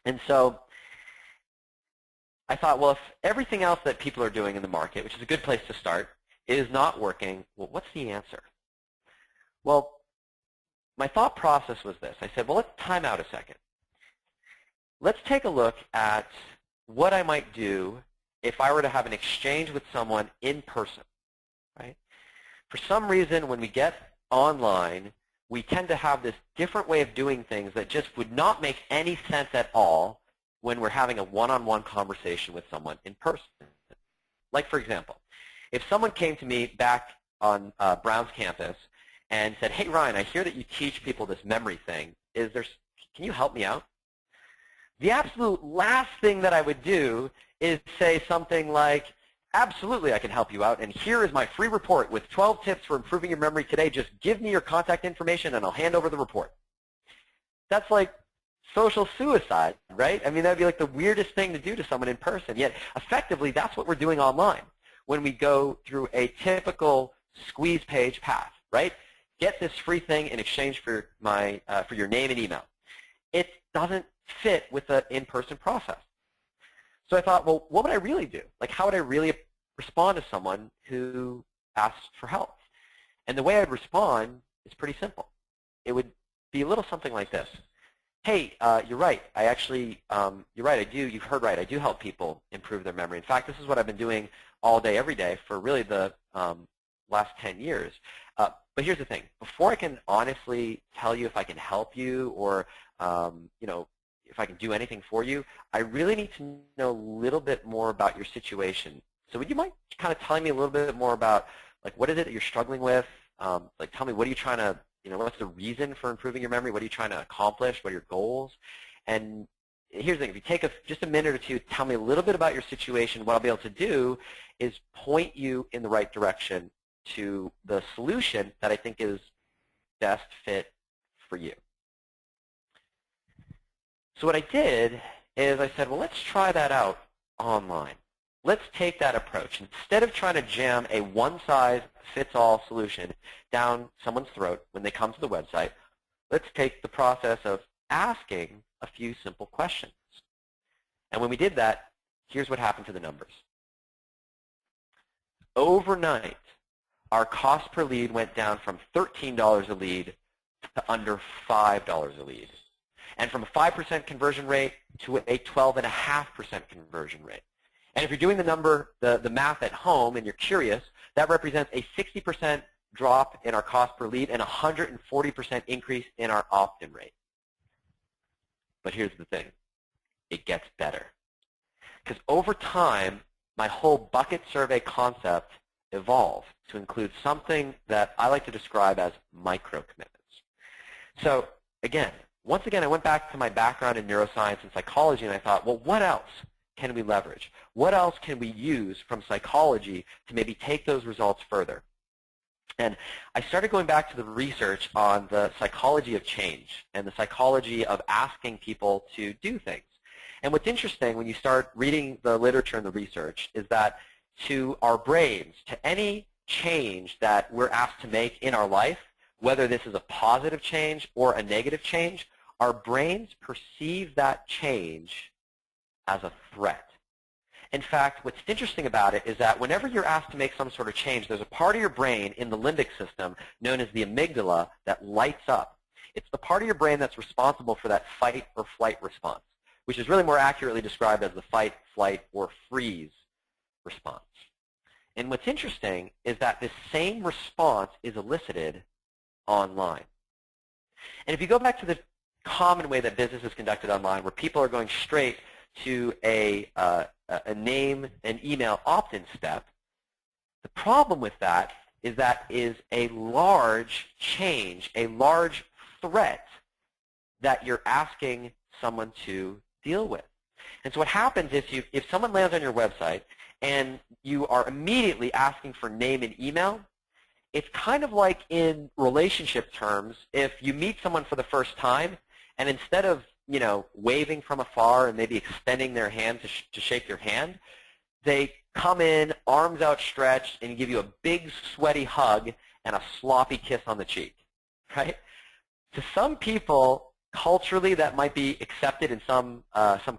And so I thought, well, if everything else that people are doing in the market, which is a good place to start, is not working, well, what's the answer? Well, my thought process was this. I said, well, let's time out a second. Let's take a look at what I might do if I were to have an exchange with someone in person, right? For some reason, when we get online, we tend to have this different way of doing things that just would not make any sense at all when we're having a one-on-one conversation with someone in person. Like, for example, if someone came to me back on Brown's campus and said, hey, Ryan, I hear that you teach people this memory thing. Can you help me out? The absolute last thing that I would do is say something like, absolutely, I can help you out, and here is my free report with 12 tips for improving your memory today. Just give me your contact information, and I'll hand over the report. That's like social suicide, right? I mean, that would be like the weirdest thing to do to someone in person. Yet, effectively, that's what we're doing online when we go through a typical squeeze page path, right? Get this free thing in exchange for your name and email. It doesn't fit with the in-person process. So I thought, well, what would I really do? Like, how would I really respond to someone who asks for help? And the way I'd respond is pretty simple. It would be a little something like this. Hey, you're right. You're right. You've heard right. I do help people improve their memory. In fact, this is what I've been doing all day, every day for really the last 10 years. But here's the thing. Before I can honestly tell you if I can help you or, if I can do anything for you, I really need to know a little bit more about your situation. So would you mind kind of telling me a little bit more about, like, what is it that you're struggling with? Like, tell me, what are you trying to, what's the reason for improving your memory? What are you trying to accomplish? What are your goals? And here's the thing. If you take just a minute or two, tell me a little bit about your situation, what I'll be able to do is point you in the right direction to the solution that I think is best fit for you. So what I did is I said, well, let's try that out online. Let's take that approach. Instead of trying to jam a one-size-fits-all solution down someone's throat when they come to the website, let's take the process of asking a few simple questions. And when we did that, here's what happened to the numbers. Overnight, our cost per lead went down from $13 a lead to under $5 a lead. and from a 5% conversion rate to a 12.5% conversion rate. And if you're doing the math at home and you're curious, that represents a 60% drop in our cost per lead and a 140% increase in our opt-in rate. But here's the thing. It gets better. Because over time, my whole bucket survey concept evolved to include something that I like to describe as micro commitments. So again, once again, I went back to my background in neuroscience and psychology, and I thought, well, what else can we leverage? What else can we use from psychology to maybe take those results further? And I started going back to the research on the psychology of change and the psychology of asking people to do things. And what's interesting when you start reading the literature and the research is that to our brains, to any change that we're asked to make in our life, whether this is a positive change or a negative change, our brains perceive that change as a threat. In fact, what's interesting about it is that whenever you're asked to make some sort of change, there's a part of your brain in the limbic system known as the amygdala that lights up. It's the part of your brain that's responsible for that fight or flight response, which is really more accurately described as the fight, flight, or freeze response. And what's interesting is that this same response is elicited online. And if you go back to the common way that business is conducted online, where people are going straight to a name and email opt-in step, the problem with that is a large change, a large threat that you're asking someone to deal with. And so what happens is if someone lands on your website and you are immediately asking for name and email, it's kind of like in relationship terms, if you meet someone for the first time and instead of waving from afar and maybe extending their hand to shake your hand, they come in, arms outstretched, and give you a big sweaty hug and a sloppy kiss on the cheek, right? To some people, culturally, that might be accepted in some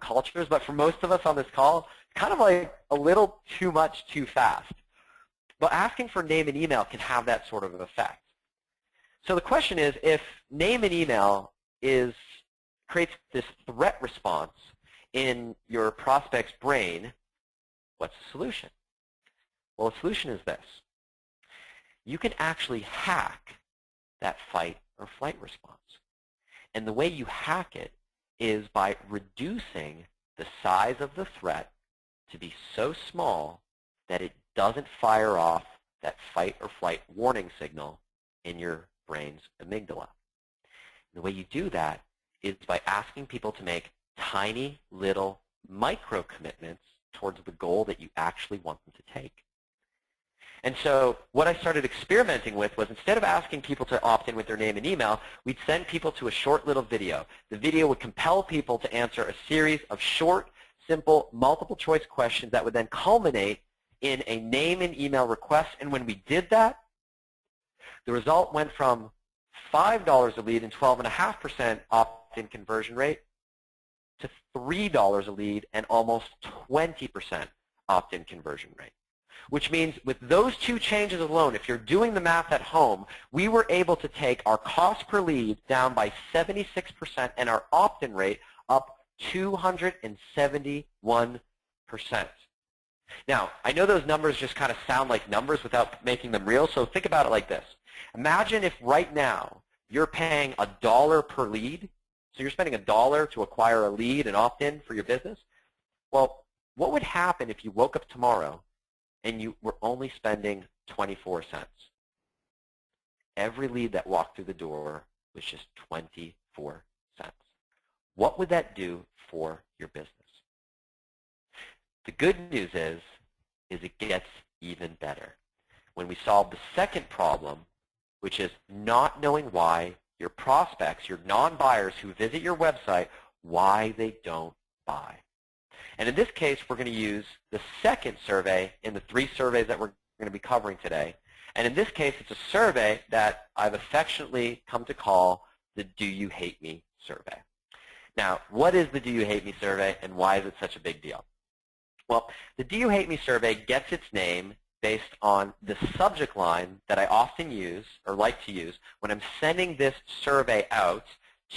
cultures, but for most of us on this call, it's kind of like a little too much too fast. But asking for name and email can have that sort of effect. So the question is, if name and email creates this threat response in your prospect's brain, what's the solution? Well, the solution is this. You can actually hack that fight or flight response. And the way you hack it is by reducing the size of the threat to be so small that it doesn't fire off that fight or flight warning signal in your brain's amygdala. And the way you do that is by asking people to make tiny little micro commitments towards the goal that you actually want them to take. And so what I started experimenting with was instead of asking people to opt in with their name and email, we'd send people to a short little video. The video would compel people to answer a series of short, simple, multiple choice questions that would then culminate in a name and email request. And when we did that, the result went from $5 a lead and 12.5% opt-in conversion rate to $3 a lead and almost 20% opt-in conversion rate. Which means with those two changes alone, if you're doing the math at home, we were able to take our cost per lead down by 76% and our opt-in rate up 271%. Now, I know those numbers just kind of sound like numbers without making them real, so think about it like this. Imagine if right now you're paying $1 per lead, so you're spending $1 to acquire a lead and opt-in for your business. Well, what would happen if you woke up tomorrow and you were only spending 24 cents? Every lead that walked through the door was just 24 cents. What would that do for your business? The good news is it gets even better. When we solve the second problem, which is not knowing why your prospects, your non-buyers who visit your website, why they don't buy. And in this case, we're going to use the second survey in the 3 surveys that we're going to be covering today. And in this case, it's a survey that I've affectionately come to call the Do You Hate Me survey. Now, what is the Do You Hate Me survey and why is it such a big deal? Well, the Do You Hate Me survey gets its name based on the subject line that I often use or like to use when I'm sending this survey out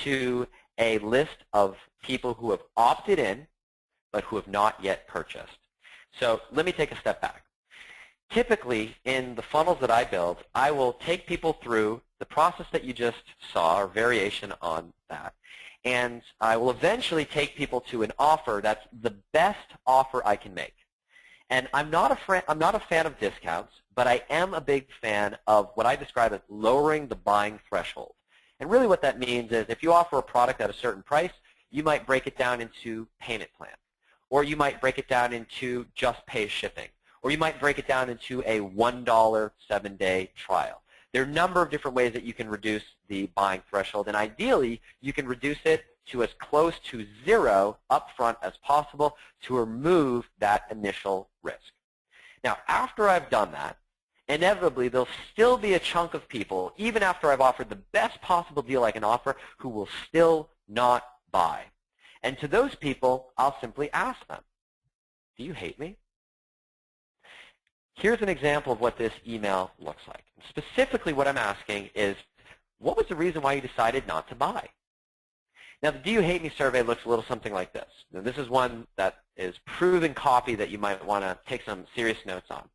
to a list of people who have opted in but who have not yet purchased. So let me take a step back. Typically, in the funnels that I build, I will take people through the process that you just saw, or variation on that, and I will eventually take people to an offer that's the best offer I can make. And I'm not a fan of discounts, but I am a big fan of what I describe as lowering the buying threshold. And really what that means is if you offer a product at a certain price, you might break it down into payment plans, or you might break it down into just pay shipping, or you might break it down into a $1 7-day trial. There are a number of different ways that you can reduce the buying threshold, and ideally you can reduce it to as close to zero upfront as possible to remove that initial risk. Now, after I've done that, inevitably there'll still be a chunk of people, even after I've offered the best possible deal I can offer, who will still not buy. And to those people, I'll simply ask them, do you hate me? Here's an example of what this email looks like. Specifically, what I'm asking is, what was the reason why you decided not to buy? Now, the Do You Hate Me survey looks a little something like this. Now, this is one that is proven copy that you might want to take some serious notes on.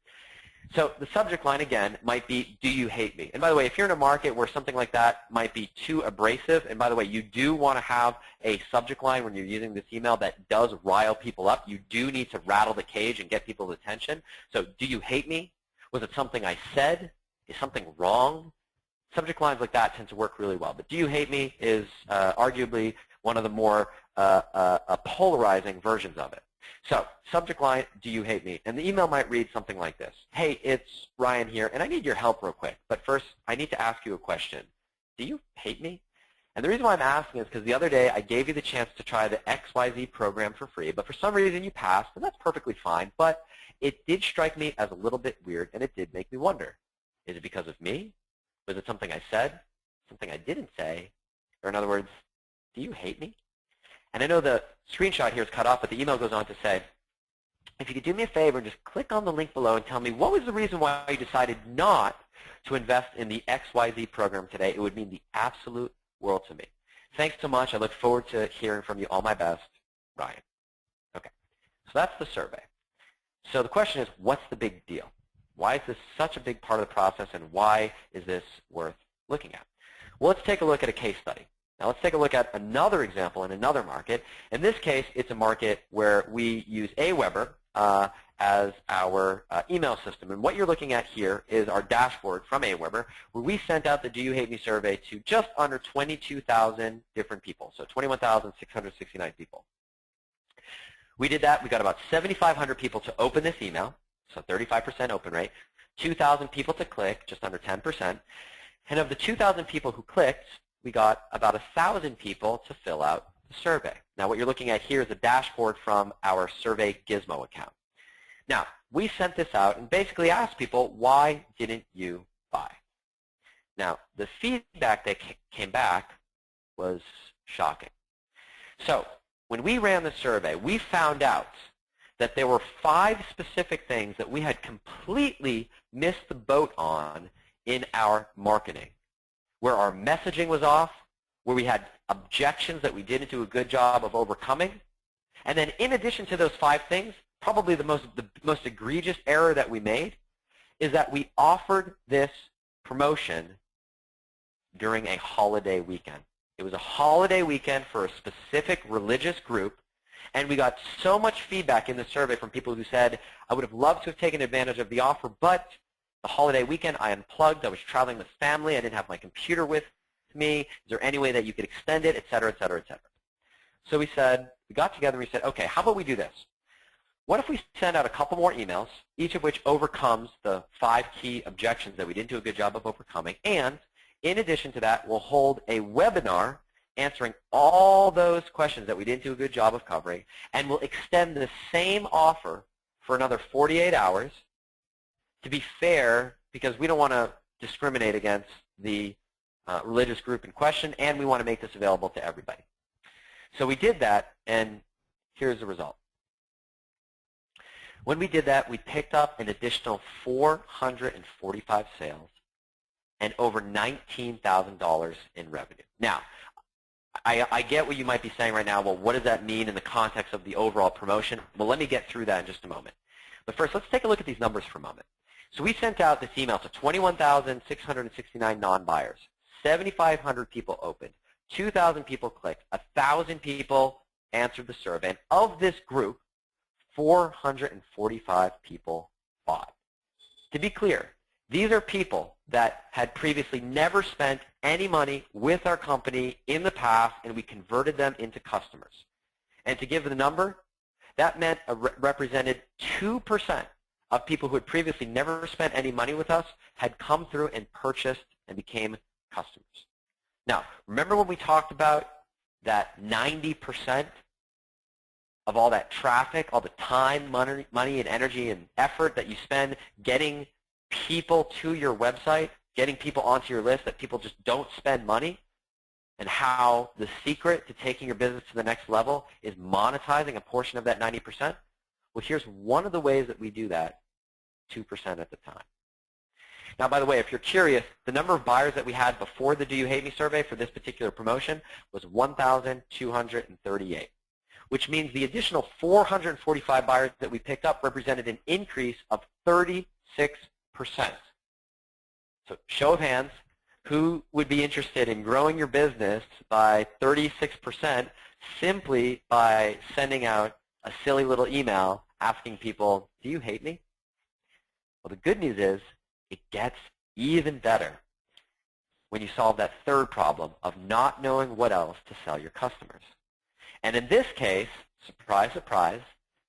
So the subject line, again, might be, do you hate me? And by the way, if you're in a market where something like that might be too abrasive, and by the way, you do want to have a subject line when you're using this email that does rile people up. You do need to rattle the cage and get people's attention. So do you hate me? Was it something I said? Is something wrong? Subject lines like that tend to work really well. But do you hate me is arguably one of the more polarizing versions of it. So subject line, do you hate me? And the email might read something like this. Hey, it's Ryan here, and I need your help real quick. But first, I need to ask you a question. Do you hate me? And the reason why I'm asking is because the other day I gave you the chance to try the XYZ program for free, but for some reason you passed, and that's perfectly fine. But it did strike me as a little bit weird, and it did make me wonder. Is it because of me? Was it something I said? Something I didn't say? Or in other words, do you hate me? And I know the screenshot here is cut off, but the email goes on to say, if you could do me a favor and just click on the link below and tell me what was the reason why you decided not to invest in the XYZ program today, it would mean the absolute world to me. Thanks so much. I look forward to hearing from you. All my best, Ryan. Okay, so that's the survey. So the question is, what's the big deal? Why is this such a big part of the process, and why is this worth looking at? Well, let's take a look at a case study. Now let's take a look at another example in another market. In this case, it's a market where we use Aweber as our email system. And what you're looking at here is our dashboard from Aweber, where we sent out the Do You Hate Me survey to just under 22,000 different people, so 21,669 people. We did that. We got about 7,500 people to open this email, so 35% open rate, 2,000 people to click, just under 10%. And of the 2,000 people who clicked, we got about 1,000 people to fill out the survey. Now, what you're looking at here is a dashboard from our Survey Gizmo account. Now, we sent this out and basically asked people, why didn't you buy? Now, the feedback that came back was shocking. So when we ran the survey, we found out that there were 5 specific things that we had completely missed the boat on in our marketing, where our messaging was off, where we had objections that we didn't do a good job of overcoming. And then in addition to those 5 things, probably the most egregious error that we made is that we offered this promotion during a holiday weekend. It was a holiday weekend for a specific religious group, and we got so much feedback in the survey from people who said, I would have loved to have taken advantage of the offer, but the holiday weekend, I unplugged. I was traveling with family. I didn't have my computer with me. Is there any way that you could extend it, et cetera, et cetera, et cetera? So we got together and we said, okay, how about we do this? What if we send out a couple more emails, each of which overcomes the 5 key objections that we didn't do a good job of overcoming, and in addition to that, we'll hold a webinar answering all those questions that we didn't do a good job of covering, and we'll extend the same offer for another 48 hours, to be fair, because we don't want to discriminate against the religious group in question, and we want to make this available to everybody. So we did that, and here's the result. When we did that, we picked up an additional 445 sales and over $19,000 in revenue. Now, I get what you might be saying right now. Well, what does that mean in the context of the overall promotion? Well, let me get through that in just a moment. But first, let's take a look at these numbers for a moment. So we sent out this email to 21,669 non-buyers. 7,500 people opened. 2,000 people clicked. 1,000 people answered the survey. And of this group, 445 people bought. To be clear, these are people that had previously never spent any money with our company in the past, and we converted them into customers. And to give the number, that meant represented 2% of people who had previously never spent any money with us had come through and purchased and became customers. Now, remember when we talked about that 90% of all that traffic, all the time, money, and energy and effort that you spend getting people to your website, getting people onto your list, that people just don't spend money, and how the secret to taking your business to the next level is monetizing a portion of that 90%? Well, here's one of the ways that we do that, 2% at the time. Now, by the way, if you're curious, the number of buyers that we had before the Do You Hate Me survey for this particular promotion was 1,238, which means the additional 445 buyers that we picked up represented an increase of 36%. So show of hands, who would be interested in growing your business by 36% simply by sending out a silly little email asking people, do you hate me? Well, the good news is it gets even better when you solve that third problem of not knowing what else to sell your customers. And in this case, surprise, surprise,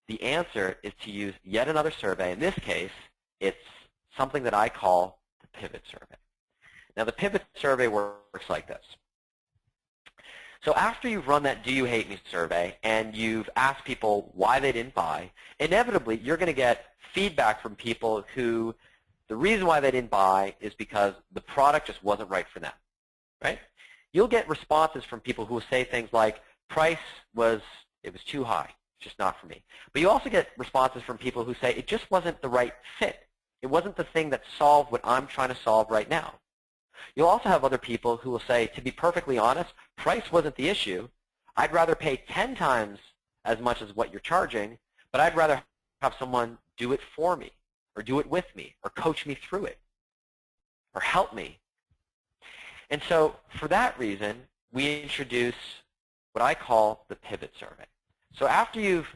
the answer is to use yet another survey. In this case, it's something that I call the pivot survey. Now, the pivot survey works like this. So after you've run that Do You Hate Me survey and you've asked people why they didn't buy, inevitably you're going to get feedback from people who the reason why they didn't buy is because the product just wasn't right for them, right? You'll get responses from people who will say things like, price was too high, it's just not for me. But you also get responses from people who say it just wasn't the right fit. It wasn't the thing that solved what I'm trying to solve right now. You'll also have other people who will say, to be perfectly honest, price wasn't the issue. I'd rather pay 10 times as much as what you're charging, but I'd rather have someone do it for me, or do it with me, or coach me through it, or help me. And so for that reason, we introduce what I call the pivot survey. So after you've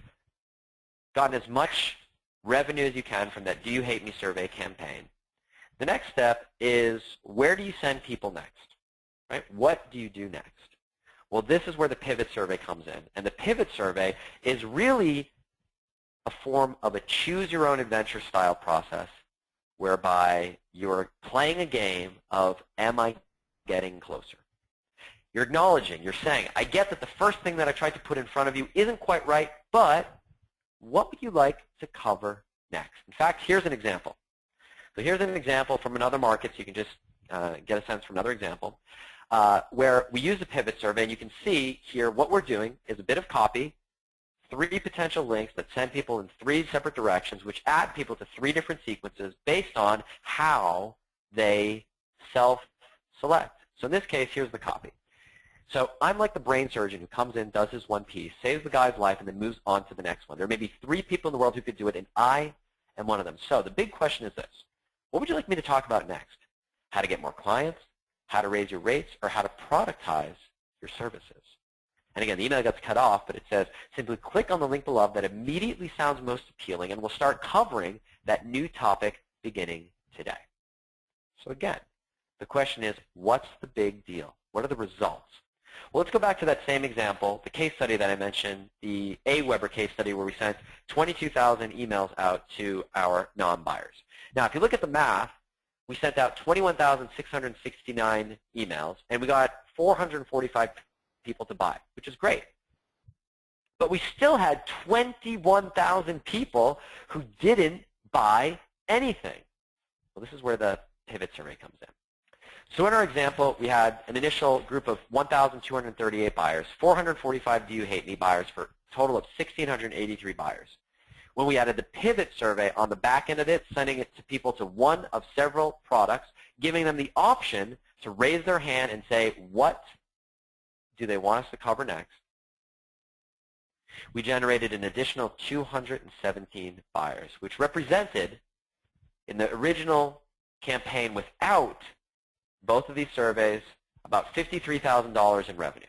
gotten as much revenue as you can from that Do You Hate Me survey campaign, the next step is, where do you send people next? Right? What do you do next? Well, this is where the pivot survey comes in. And the pivot survey is really a form of a choose-your-own-adventure style process whereby you're playing a game of, am I getting closer? You're acknowledging, you're saying, I get that the first thing that I tried to put in front of you isn't quite right, but what would you like to cover next? In fact, here's an example. So here's an example from another market, so you can just get a sense from another example, where we use a pivot survey, and you can see here what we're doing is a bit of copy, 3 potential links that send people in 3 separate directions, which add people to 3 different sequences based on how they self-select. So in this case, here's the copy. So I'm like the brain surgeon who comes in, does his one piece, saves the guy's life, and then moves on to the next one. There may be 3 people in the world who could do it, and I am one of them. So the big question is this. What would you like me to talk about next? How to get more clients, how to raise your rates, or how to productize your services? And again, the email gets cut off, but it says, simply click on the link below that immediately sounds most appealing, and we'll start covering that new topic beginning today. So again, the question is, what's the big deal? What are the results? Well, let's go back to that same example, the case study that I mentioned, the AWeber case study where we sent 22,000 emails out to our non-buyers. Now, if you look at the math, we sent out 21,669 emails, and we got 445 people to buy, which is great. But we still had 21,000 people who didn't buy anything. Well, this is where the pivot survey comes in. So in our example, we had an initial group of 1,238 buyers, 445 Do You Hate Me buyers for a total of 1,683 buyers. When we added the pivot survey on the back end of it, sending it to people to one of several products, giving them the option to raise their hand and say, what do they want us to cover next? We generated an additional 217 buyers, which represented, in the original campaign without both of these surveys, about $53,000 in revenue.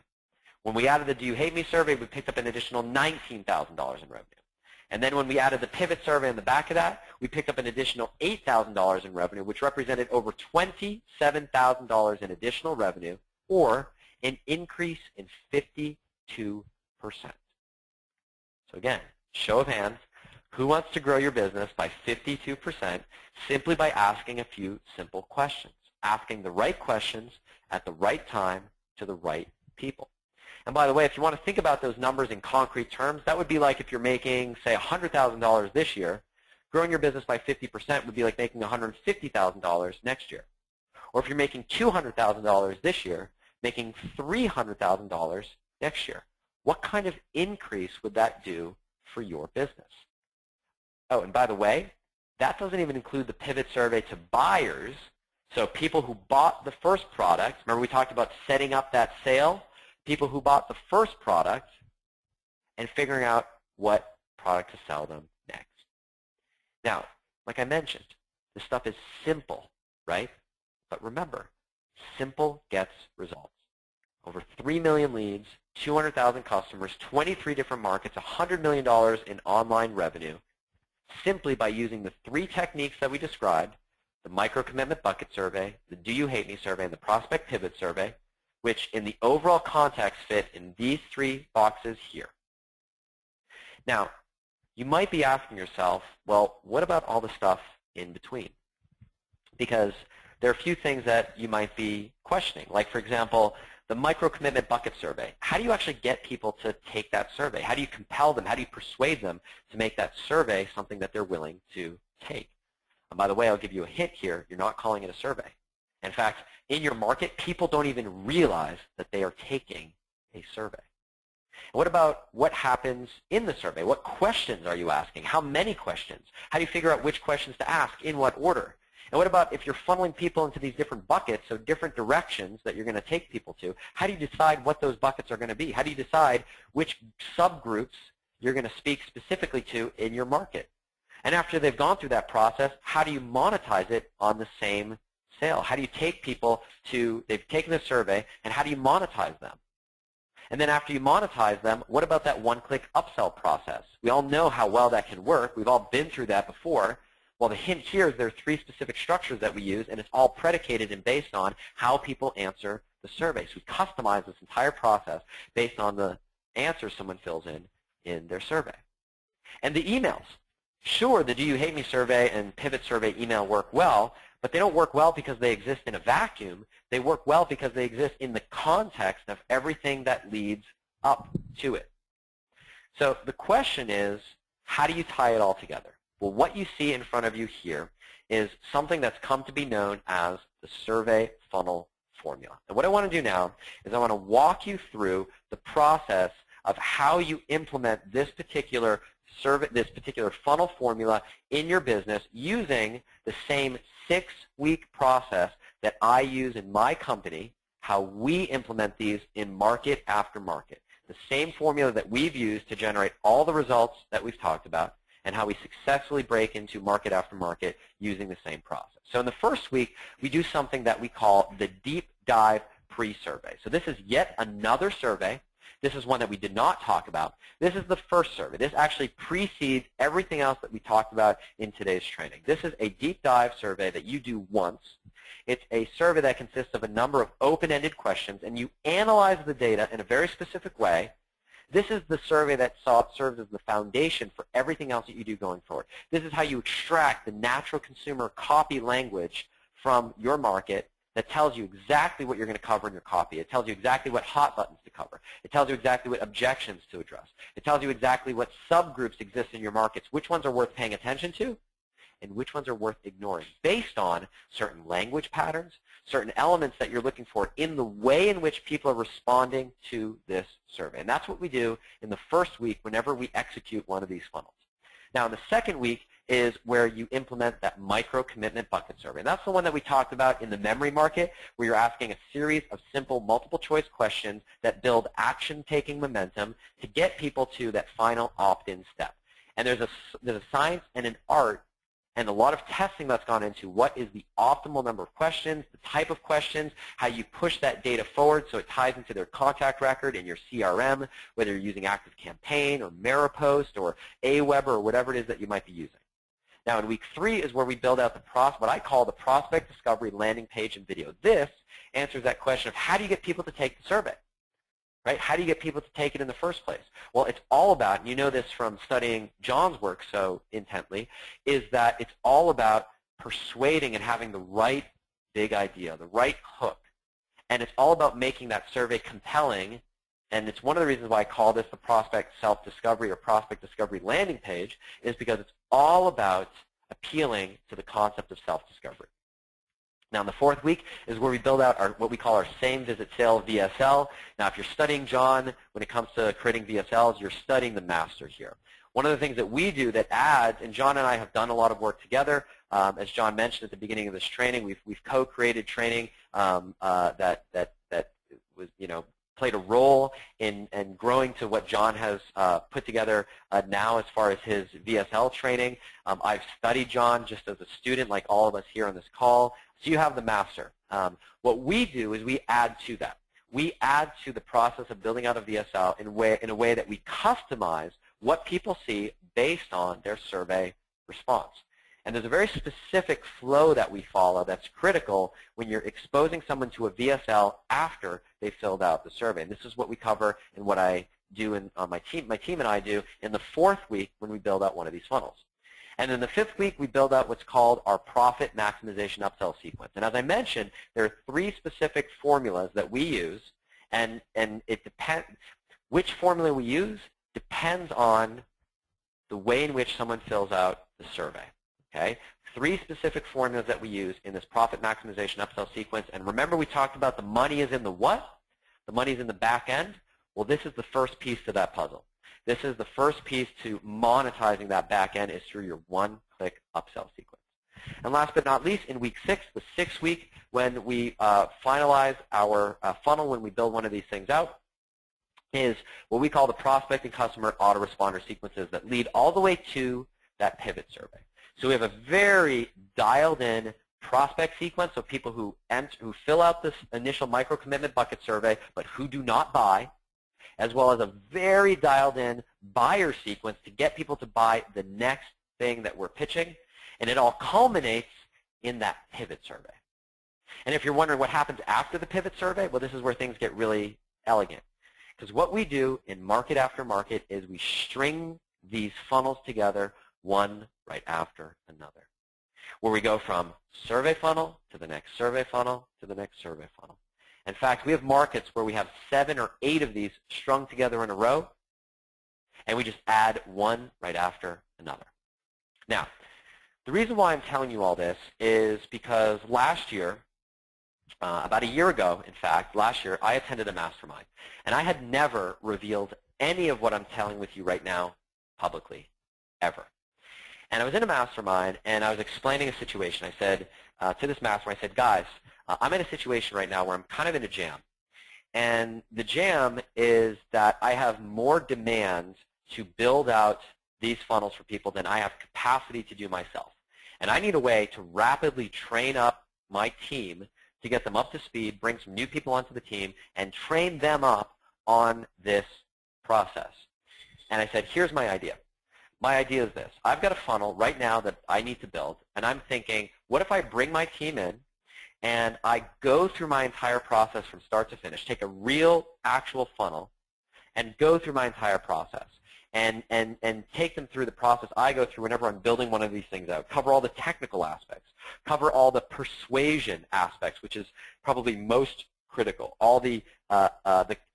When we added the Do You Hate Me survey, we picked up an additional $19,000 in revenue. And then when we added the pivot survey in the back of that, we picked up an additional $8,000 in revenue, which represented over $27,000 in additional revenue, or an increase in 52%. So again, show of hands, who wants to grow your business by 52% simply by asking a few simple questions, asking the right questions at the right time to the right people. And by the way, if you want to think about those numbers in concrete terms, that would be like if you're making, say, $100,000 this year, growing your business by 50% would be like making $150,000 next year. Or if you're making $200,000 this year, making $300,000 next year. What kind of increase would that do for your business? Oh, and by the way, that doesn't even include the pivot survey to buyers, so people who bought the first product. Remember we talked about setting up that sale? People who bought the first product and figuring out what product to sell them next. Now, like I mentioned, this stuff is simple, right? But remember, simple gets results. Over 3 million leads, 200,000 customers, 23 different markets, $100 million in online revenue, simply by using the 3 techniques that we described, the micro-commitment bucket survey, the Do You Hate Me survey, and the prospect pivot survey, which in the overall context fit in these 3 boxes here. Now, you might be asking yourself, well, what about all the stuff in between? Because there are a few things that you might be questioning. Like, for example, the micro-commitment bucket survey. How do you actually get people to take that survey? How do you compel them? How do you persuade them to make that survey something that they're willing to take? And by the way, I'll give you a hint here. You're not calling it a survey. In fact, in your market, people don't even realize that they are taking a survey. And what about what happens in the survey? What questions are you asking? How many questions? How do you figure out which questions to ask? In what order? And what about if you're funneling people into these different buckets, so different directions that you're going to take people to, how do you decide what those buckets are going to be? How do you decide which subgroups you're going to speak specifically to in your market? And after they've gone through that process, how do you monetize it on the same sale? How do you take people to, they've taken the survey, and how do you monetize them? And then after you monetize them, what about that one-click upsell process? We all know how well that can work. We've all been through that before. Well, the hint here is there are 3 specific structures that we use, and it's all predicated and based on how people answer the survey. So we customize this entire process based on the answers someone fills in their survey. And the emails. Sure, the Do You Hate Me survey and pivot survey email work well, but they don't work well because they exist in a vacuum. They work well because they exist in the context of everything that leads up to it. So the question is, how do you tie it all together? Well, what you see in front of you here is something that's come to be known as the survey funnel formula. And what I want to do now is I want to walk you through the process of how you implement this particular survey, this particular funnel formula in your business using the same 6-week process that I use in my company, how we implement these in market after market. The same formula that we've used to generate all the results that we've talked about, and how we successfully break into market after market using the same process. So in the first week, we do something that we call the deep dive pre-survey. So this is yet another survey. This is one that we did not talk about. This is the first survey. This actually precedes everything else that we talked about in today's training. This is a deep dive survey that you do once. It's a survey that consists of a number of open-ended questions, and you analyze the data in a very specific way. This is the survey that serves as the foundation for everything else that you do going forward. This is how you extract the natural consumer copy language from your market that tells you exactly what you're going to cover in your copy. It tells you exactly what hot buttons to cover. It tells you exactly what objections to address. It tells you exactly what subgroups exist in your markets, which ones are worth paying attention to, and which ones are worth ignoring based on certain language patterns, certain elements that you're looking for in the way in which people are responding to this survey. And that's what we do in the first week whenever we execute one of these funnels. Now, in the second week, is where you implement that micro-commitment bucket survey. And that's the one that we talked about in the memory market, where you're asking a series of simple multiple-choice questions that build action-taking momentum to get people to that final opt-in step. And there's a science and an art and a lot of testing that's gone into what is the optimal number of questions, the type of questions, how you push that data forward so it ties into their contact record in your CRM, whether you're using ActiveCampaign or Maripost or Aweber or whatever it is that you might be using. Now, in week 3 is where we build out what I call the prospect discovery landing page and video. This answers that question of how do you get people to take the survey? Right? How do you get people to take it in the first place? Well, it's all about, and you know this from studying Jon's work so intently, is that it's all about persuading and having the right big idea, the right hook. And it's all about making that survey compelling. And it's one of the reasons why I call this the prospect self-discovery or prospect discovery landing page, is because it's all about appealing to the concept of self-discovery. Now, in the 4th week is where we build out what we call our same visit sale VSL. Now, if you're studying Jon, when it comes to creating VSLs, you're studying the master here. One of the things that we do that adds, and Jon and I have done a lot of work together, as Jon mentioned at the beginning of this training, we've co-created training that was, played a role in growing to what Jon has put together now as far as his VSL training. I've studied Jon just as a student, like all of us here on this call. So you have the master. What we do is we add to that. We add to the process of building out a VSL in a way that we customize what people see based on their survey response. And there's a very specific flow that we follow that's critical when you're exposing someone to a VSL after they filled out the survey. And this is what we cover and what I do on my team and I do in the 4th week when we build out one of these funnels. And in the 5th week, we build out what's called our profit maximization upsell sequence. And as I mentioned, there are 3 specific formulas that we use, and it depends. Which formula we use depends on the way in which someone fills out the survey. Okay? 3 specific formulas that we use in this profit maximization upsell sequence. And remember, we talked about the money is in the what? The money is in the back end. Well, this is the first piece to that puzzle. This is the first piece to monetizing that back end is through your one-click upsell sequence. And last but not least, in week 6, the 6th week, when we finalize our funnel, when we build one of these things out, is what we call the prospect and customer autoresponder sequences that lead all the way to that pivot survey. So we have a very dialed-in prospect sequence, so people who fill out this initial micro-commitment bucket survey but who do not buy, as well as a very dialed-in buyer sequence to get people to buy the next thing that we're pitching. And it all culminates in that pivot survey. And if you're wondering what happens after the pivot survey, well, this is where things get really elegant. Because what we do in market after market is we string these funnels together one right after another, where we go from survey funnel to the next survey funnel to the next survey funnel. In fact, we have markets where we have 7 or 8 of these strung together in a row, and we just add one right after another. Now, the reason why I'm telling you all this is because last year, about a year ago, in fact, last year, I attended a mastermind, and I had never revealed any of what I'm telling with you right now publicly, ever. And I was in a mastermind, and I was explaining a situation. I said to this mastermind, I said, guys, I'm in a situation right now where I'm kind of in a jam. And the jam is that I have more demand to build out these funnels for people than I have capacity to do myself. And I need a way to rapidly train up my team to get them up to speed, bring some new people onto the team, and train them up on this process. And I said, here's my idea. My idea is this. I've got a funnel right now that I need to build, and I'm thinking, what if I bring my team in and I go through my entire process from start to finish, take a real, actual funnel, and go through my entire process, and take them through the process I go through whenever I'm building one of these things out, cover all the technical aspects, cover all the persuasion aspects, which is probably most critical, all the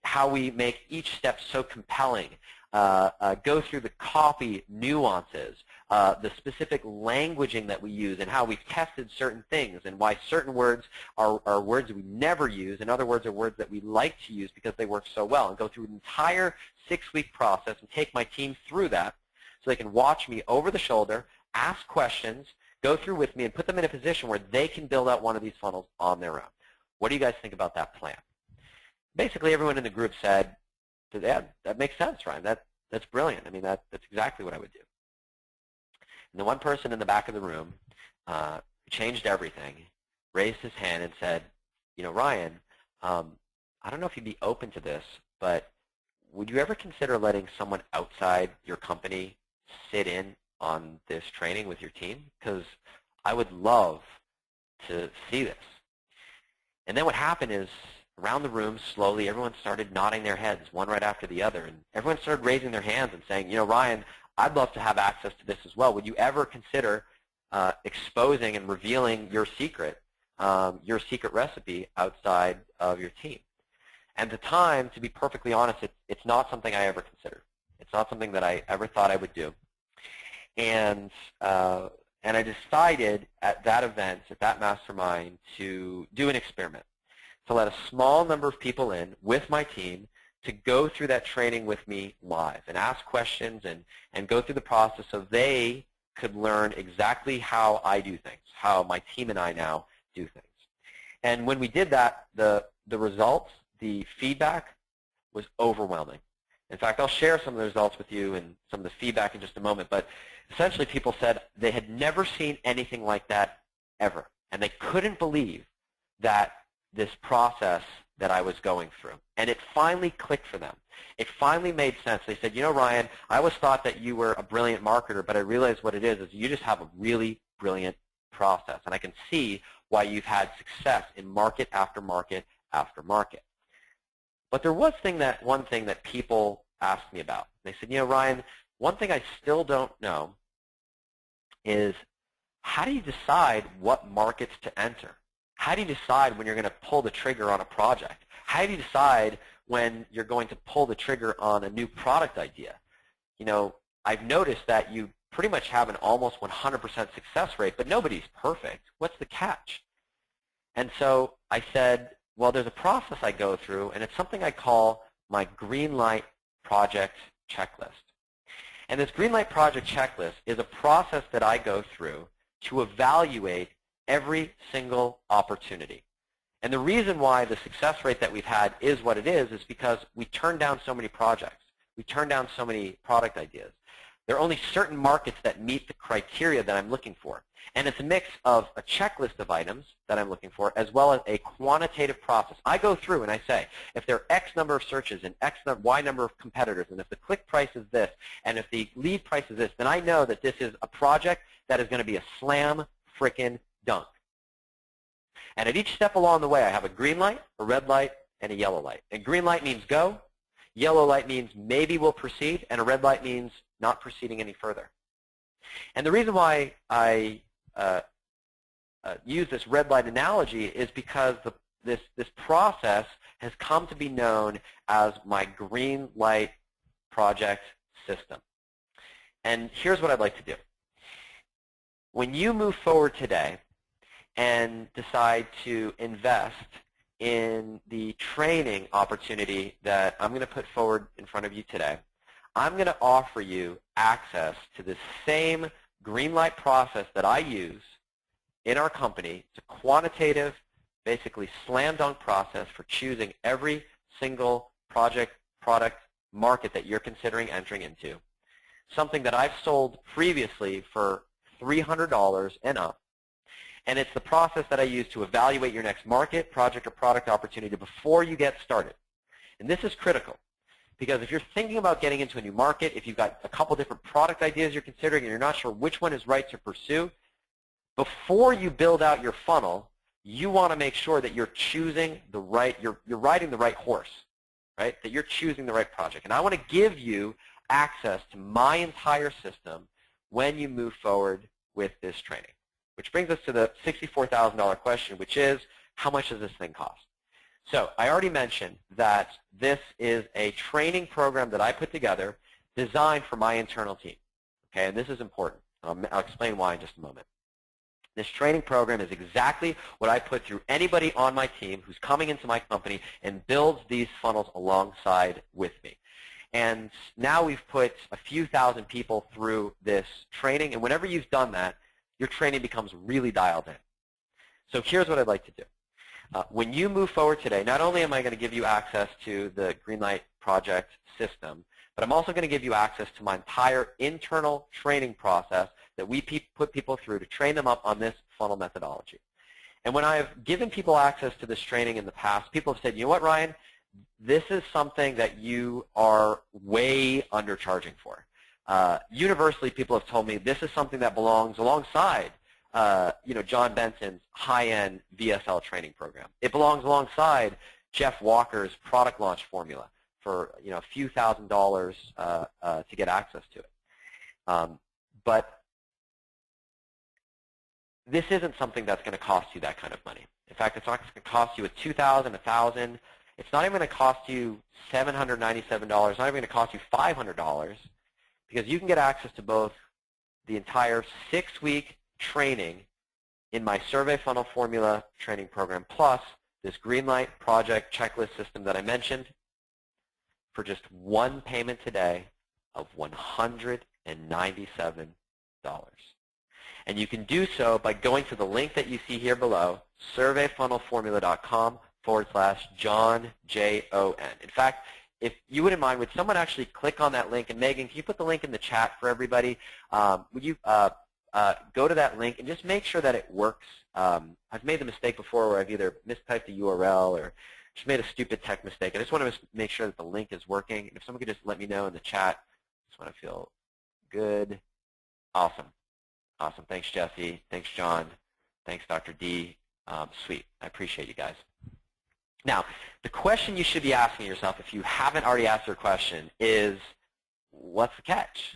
how we make each step so compelling, go through the copy nuances, the specific languaging that we use and how we've tested certain things and why certain words are words we never use and other words are words that we like to use because they work so well, and go through an entire 6-week process and take my team through that so they can watch me over the shoulder ask questions, go through with me, and put them in a position where they can build out one of these funnels on their own. What do you guys think about that plan? Basically, everyone in the group said, yeah, that makes sense, Ryan. That's brilliant. I mean, that's exactly what I would do. And the one person in the back of the room who changed everything raised his hand and said, you know, Ryan, I don't know if you'd be open to this, but would you ever consider letting someone outside your company sit in on this training with your team? Because I would love to see this. And then what happened is, around the room, slowly, everyone started nodding their heads, one right after the other. And everyone started raising their hands and saying, you know, Ryan, I'd love to have access to this as well. Would you ever consider exposing and revealing your secret recipe outside of your team? And at the time, to be perfectly honest, it's not something I ever considered. It's not something that I ever thought I would do. And I decided at that event, at that mastermind, to do an experiment, to let a small number of people in with my team to go through that training with me live and ask questions and go through the process so they could learn exactly how I do things, how my team and I now do things. And when we did that, the results, the feedback was overwhelming. In fact, I'll share some of the results with you and some of the feedback in just a moment, but essentially people said they had never seen anything like that ever, and they couldn't believe that this process that I was going through. And it finally clicked for them. It finally made sense. They said, you know, Ryan, I always thought that you were a brilliant marketer, but I realized what it is you just have a really brilliant process. And I can see why you've had success in market after market after market. But there was one thing that people asked me about. They said, you know, Ryan, one thing I still don't know is how do you decide what markets to enter? How do you decide when you're going to pull the trigger on a project? How do you decide when you're going to pull the trigger on a new product idea? You know, I've noticed that you pretty much have an almost 100% success rate, but nobody's perfect. What's the catch? And so I said, well, there's a process I go through, and it's something I call my green light project checklist. And this green light project checklist is a process that I go through to evaluate every single opportunity. And the reason why the success rate that we've had is what it is because we turn down so many projects. We turn down so many product ideas. There are only certain markets that meet the criteria that I'm looking for. And it's a mix of a checklist of items that I'm looking for as well as a quantitative process. I go through and I say, if there are X number of searches and Y number of competitors, and if the click price is this, and if the lead price is this, then I know that this is a project that is going to be a slam frickin' dunk. And at each step along the way, I have a green light, a red light, and a yellow light. And green light means go, yellow light means maybe we'll proceed, and a red light means not proceeding any further. And the reason why I use this red light analogy is because this process has come to be known as my green light project system. And here's what I'd like to do. When you move forward today and decide to invest in the training opportunity that I'm going to put forward in front of you today, I'm going to offer you access to the same green light process that I use in our company. It's a quantitative, basically slam dunk process for choosing every single project, product, market that you're considering entering into. Something that I've sold previously for $300 and up. And it's the process that I use to evaluate your next market, project, or product opportunity before you get started. And this is critical. Because if you're thinking about getting into a new market, if you've got a couple different product ideas you're considering and you're not sure which one is right to pursue, before you build out your funnel, you want to make sure that you're choosing the right, you're riding the right horse, right? That you're choosing the right project. And I want to give you access to my entire system when you move forward with this training. Which brings us to the $64,000 question, which is, how much does this thing cost? So I already mentioned that this is a training program that I put together designed for my internal team. Okay, and this is important. I'll explain why in just a moment. This training program is exactly what I put through anybody on my team who's coming into my company and builds these funnels alongside with me. And now we've put a few thousand people through this training, and whenever you've done that, your training becomes really dialed in. So here's what I'd like to do. When you move forward today, not only am I going to give you access to the Greenlight Project system, but I'm also going to give you access to my entire internal training process that we put people through to train them up on this funnel methodology. And when I've given people access to this training in the past, people have said, you know what, Ryan, this is something that you are way undercharging for. Universally, people have told me this is something that belongs alongside Jon Benson's high-end VSL training program. It belongs alongside Jeff Walker's product launch formula for a few $1,000s to get access to it. But this isn't something that's going to cost you that kind of money. In fact, it's not going to cost you $2,000, $1,000. It's not even going to cost you $797. It's not even going to cost you $500 because you can get access to both the entire 6-week training in my survey funnel formula training program plus this Greenlight project checklist system that I mentioned for just one payment today of $197. And you can do so by going to the link that you see here below, surveyfunnelformula.com/Jon, J-O-N. In fact, if you wouldn't mind, would someone actually click on that link? And Megan, can you put the link in the chat for everybody? Would you go to that link and just make sure that it works? I've made the mistake before where I've either mistyped the URL or just made a stupid tech mistake. I just want to make sure that the link is working. And if someone could just let me know in the chat, I just want to feel good. Awesome. Awesome. Thanks, Jesse. Thanks, John. Thanks, Dr. D. Sweet. I appreciate you guys. Now, the question you should be asking yourself, if you haven't already asked your question, is what's the catch?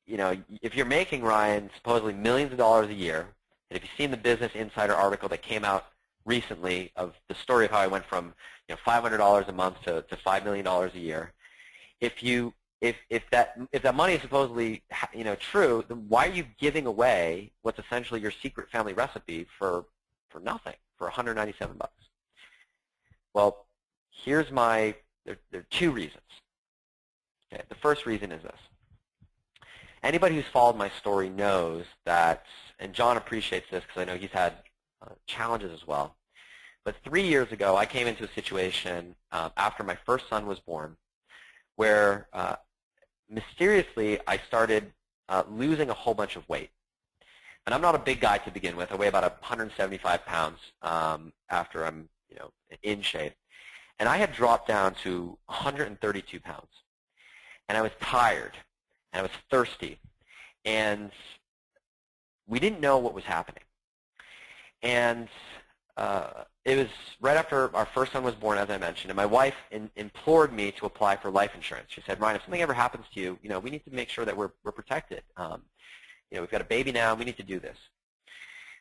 If you're making, Ryan, supposedly millions of dollars a year, and if you've seen the Business Insider article that came out recently of the story of how I went from $500 a month to $5 million a year, if that money is supposedly true, then why are you giving away what's essentially your secret family recipe for nothing, for $197? Well, there are two reasons. Okay, the first reason is this. Anybody who's followed my story knows that, and John appreciates this because I know he's had challenges as well, but 3 years ago I came into a situation after my first son was born where mysteriously I started losing a whole bunch of weight. And I'm not a big guy to begin with. I weigh about 175 pounds after I'm in shape. And I had dropped down to 132 pounds. And I was tired. And I was thirsty. And we didn't know what was happening. And it was right after our first son was born, as I mentioned, and my wife implored me to apply for life insurance. She said, Ryan, if something ever happens to you, we need to make sure that we're protected. We've got a baby now. We need to do this.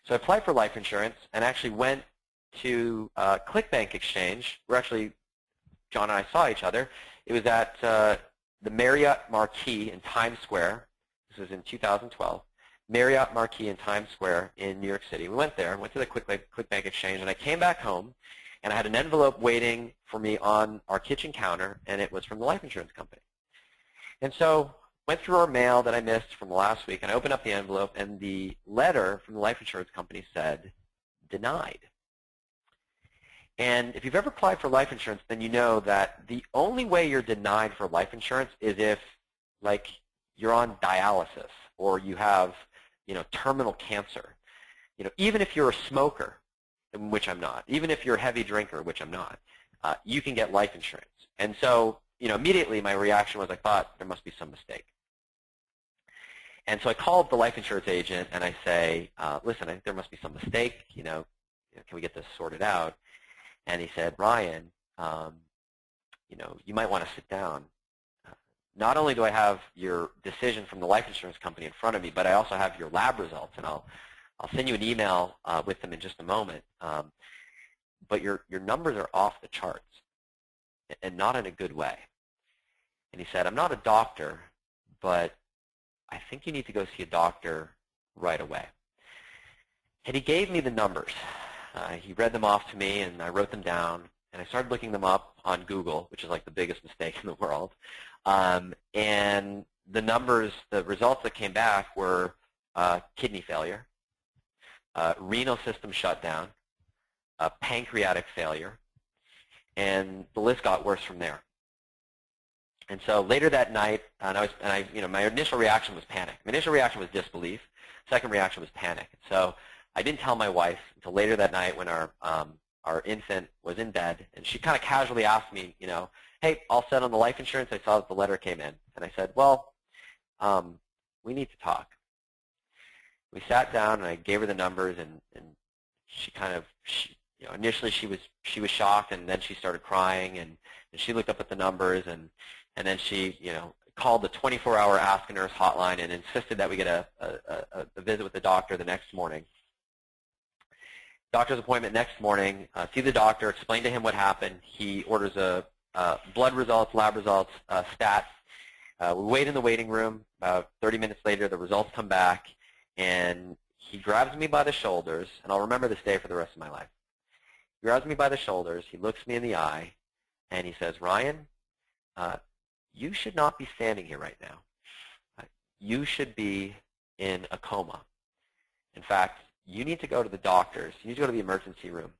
So I applied for life insurance and actually went to ClickBank Exchange, where actually John and I saw each other. It was at the Marriott Marquis in Times Square. This was in 2012. Marriott Marquis in Times Square in New York City. We went there, went to the ClickBank Exchange, and I came back home, and I had an envelope waiting for me on our kitchen counter, and it was from the life insurance company. And so went through our mail that I missed from last week, and I opened up the envelope, and the letter from the life insurance company said, denied. And if you've ever applied for life insurance, then you know that the only way you're denied for life insurance is if, like, you're on dialysis or you have terminal cancer. Even if you're a smoker, which I'm not, even if you're a heavy drinker, which I'm not, you can get life insurance. And so, immediately my reaction was I thought there must be some mistake. And so I called the life insurance agent and I say, listen, I think there must be some mistake. Can we get this sorted out? And he said, Ryan, you might want to sit down. Not only do I have your decision from the life insurance company in front of me, but I also have your lab results, and I'll send you an email with them in just a moment. But your numbers are off the charts, and not in a good way. And he said, I'm not a doctor, but I think you need to go see a doctor right away. And he gave me the numbers. He read them off to me, and I wrote them down, and I started looking them up on Google, which is like the biggest mistake in the world. And the numbers, the results that came back were kidney failure, renal system shutdown, pancreatic failure, and the list got worse from there. And so later that night, my initial reaction was panic. My initial reaction was disbelief. Second reaction was panic. So I didn't tell my wife until later that night when our infant was in bed, and she kind of casually asked me, hey, all set on the life insurance? I saw that the letter came in. And I said, well, we need to talk. We sat down, and I gave her the numbers, and she kind of, initially she was shocked, and then she started crying, and she looked up at the numbers, and then she, called the 24-hour Ask a Nurse hotline and insisted that we get a visit with the doctor the next morning. Doctor's appointment next morning, see the doctor, explain to him what happened. He orders blood results, lab results, stat. We wait in the waiting room. About 30 minutes later, the results come back, and he grabs me by the shoulders, and I'll remember this day for the rest of my life. He grabs me by the shoulders, he looks me in the eye, and he says, Ryan, you should not be standing here right now. You should be in a coma. In fact, you need to go to the doctors. You need to go to the emergency room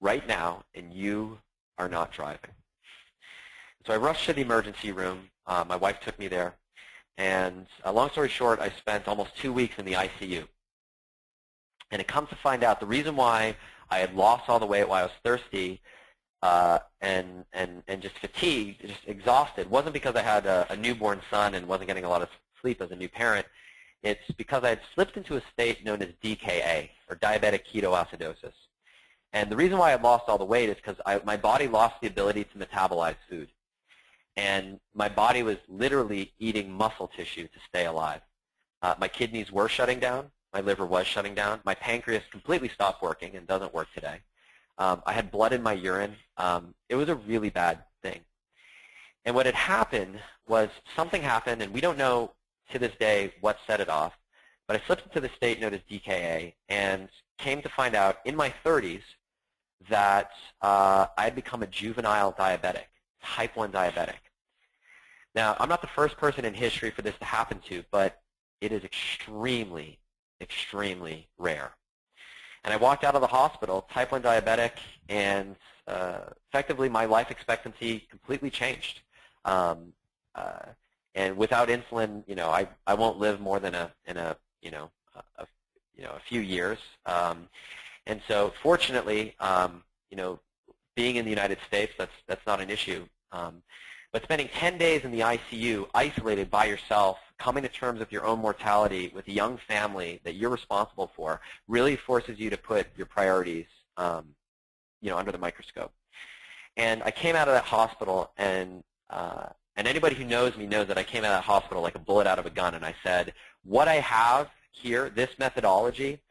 right now, and you are not driving. So I rushed to the emergency room. My wife took me there. And long story short, I spent almost 2 weeks in the ICU. And it comes to find out the reason why I had lost all the weight, why I was thirsty, and just fatigued, just exhausted, wasn't because I had a newborn son and wasn't getting a lot of sleep as a new parent. It's because I had slipped into a state known as DKA, or diabetic ketoacidosis. And the reason why I lost all the weight is because my body lost the ability to metabolize food. And my body was literally eating muscle tissue to stay alive. My kidneys were shutting down. My liver was shutting down. My pancreas completely stopped working and doesn't work today. I had blood in my urine. It was a really bad thing. And what had happened was something happened, and we don't know to this day what set it off, but I slipped into the state known as DKA and came to find out in my 30s that I had become a juvenile diabetic, type 1 diabetic. Now, I'm not the first person in history for this to happen to, but it is extremely, extremely rare. And I walked out of the hospital, type 1 diabetic, and effectively my life expectancy completely changed. And without insulin, I won't live more than a few years. And so, fortunately, being in the United States, that's not an issue. But spending 10 days in the ICU, isolated by yourself, coming to terms with your own mortality with a young family that you're responsible for, really forces you to put your priorities, under the microscope. And I came out of that hospital, and anybody who knows me knows that I came out of that hospital like a bullet out of a gun, and I said, what I have here, this methodology,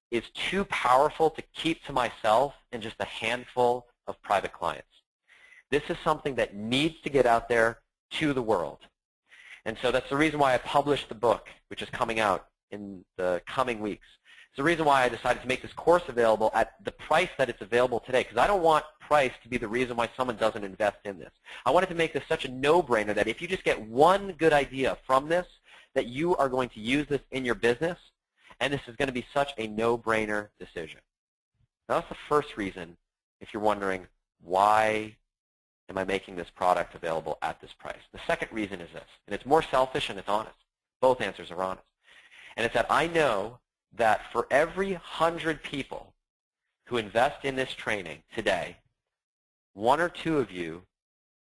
is too powerful to keep to myself and just a handful of private clients. This is something that needs to get out there to the world. And so that's the reason why I published the book, which is coming out in the coming weeks. It's the reason why I decided to make this course available at the price that it's available today, because I don't want price to be the reason why someone doesn't invest in this. I wanted to make this such a no-brainer that if you just get one good idea from this, that you are going to use this in your business, and this is going to be such a no-brainer decision. Now, that's the first reason, if you're wondering, why am I making this product available at this price? The second reason is this, and it's more selfish and it's honest. Both answers are honest. And it's that I know that for every 100 people who invest in this training today, 1 or 2 of you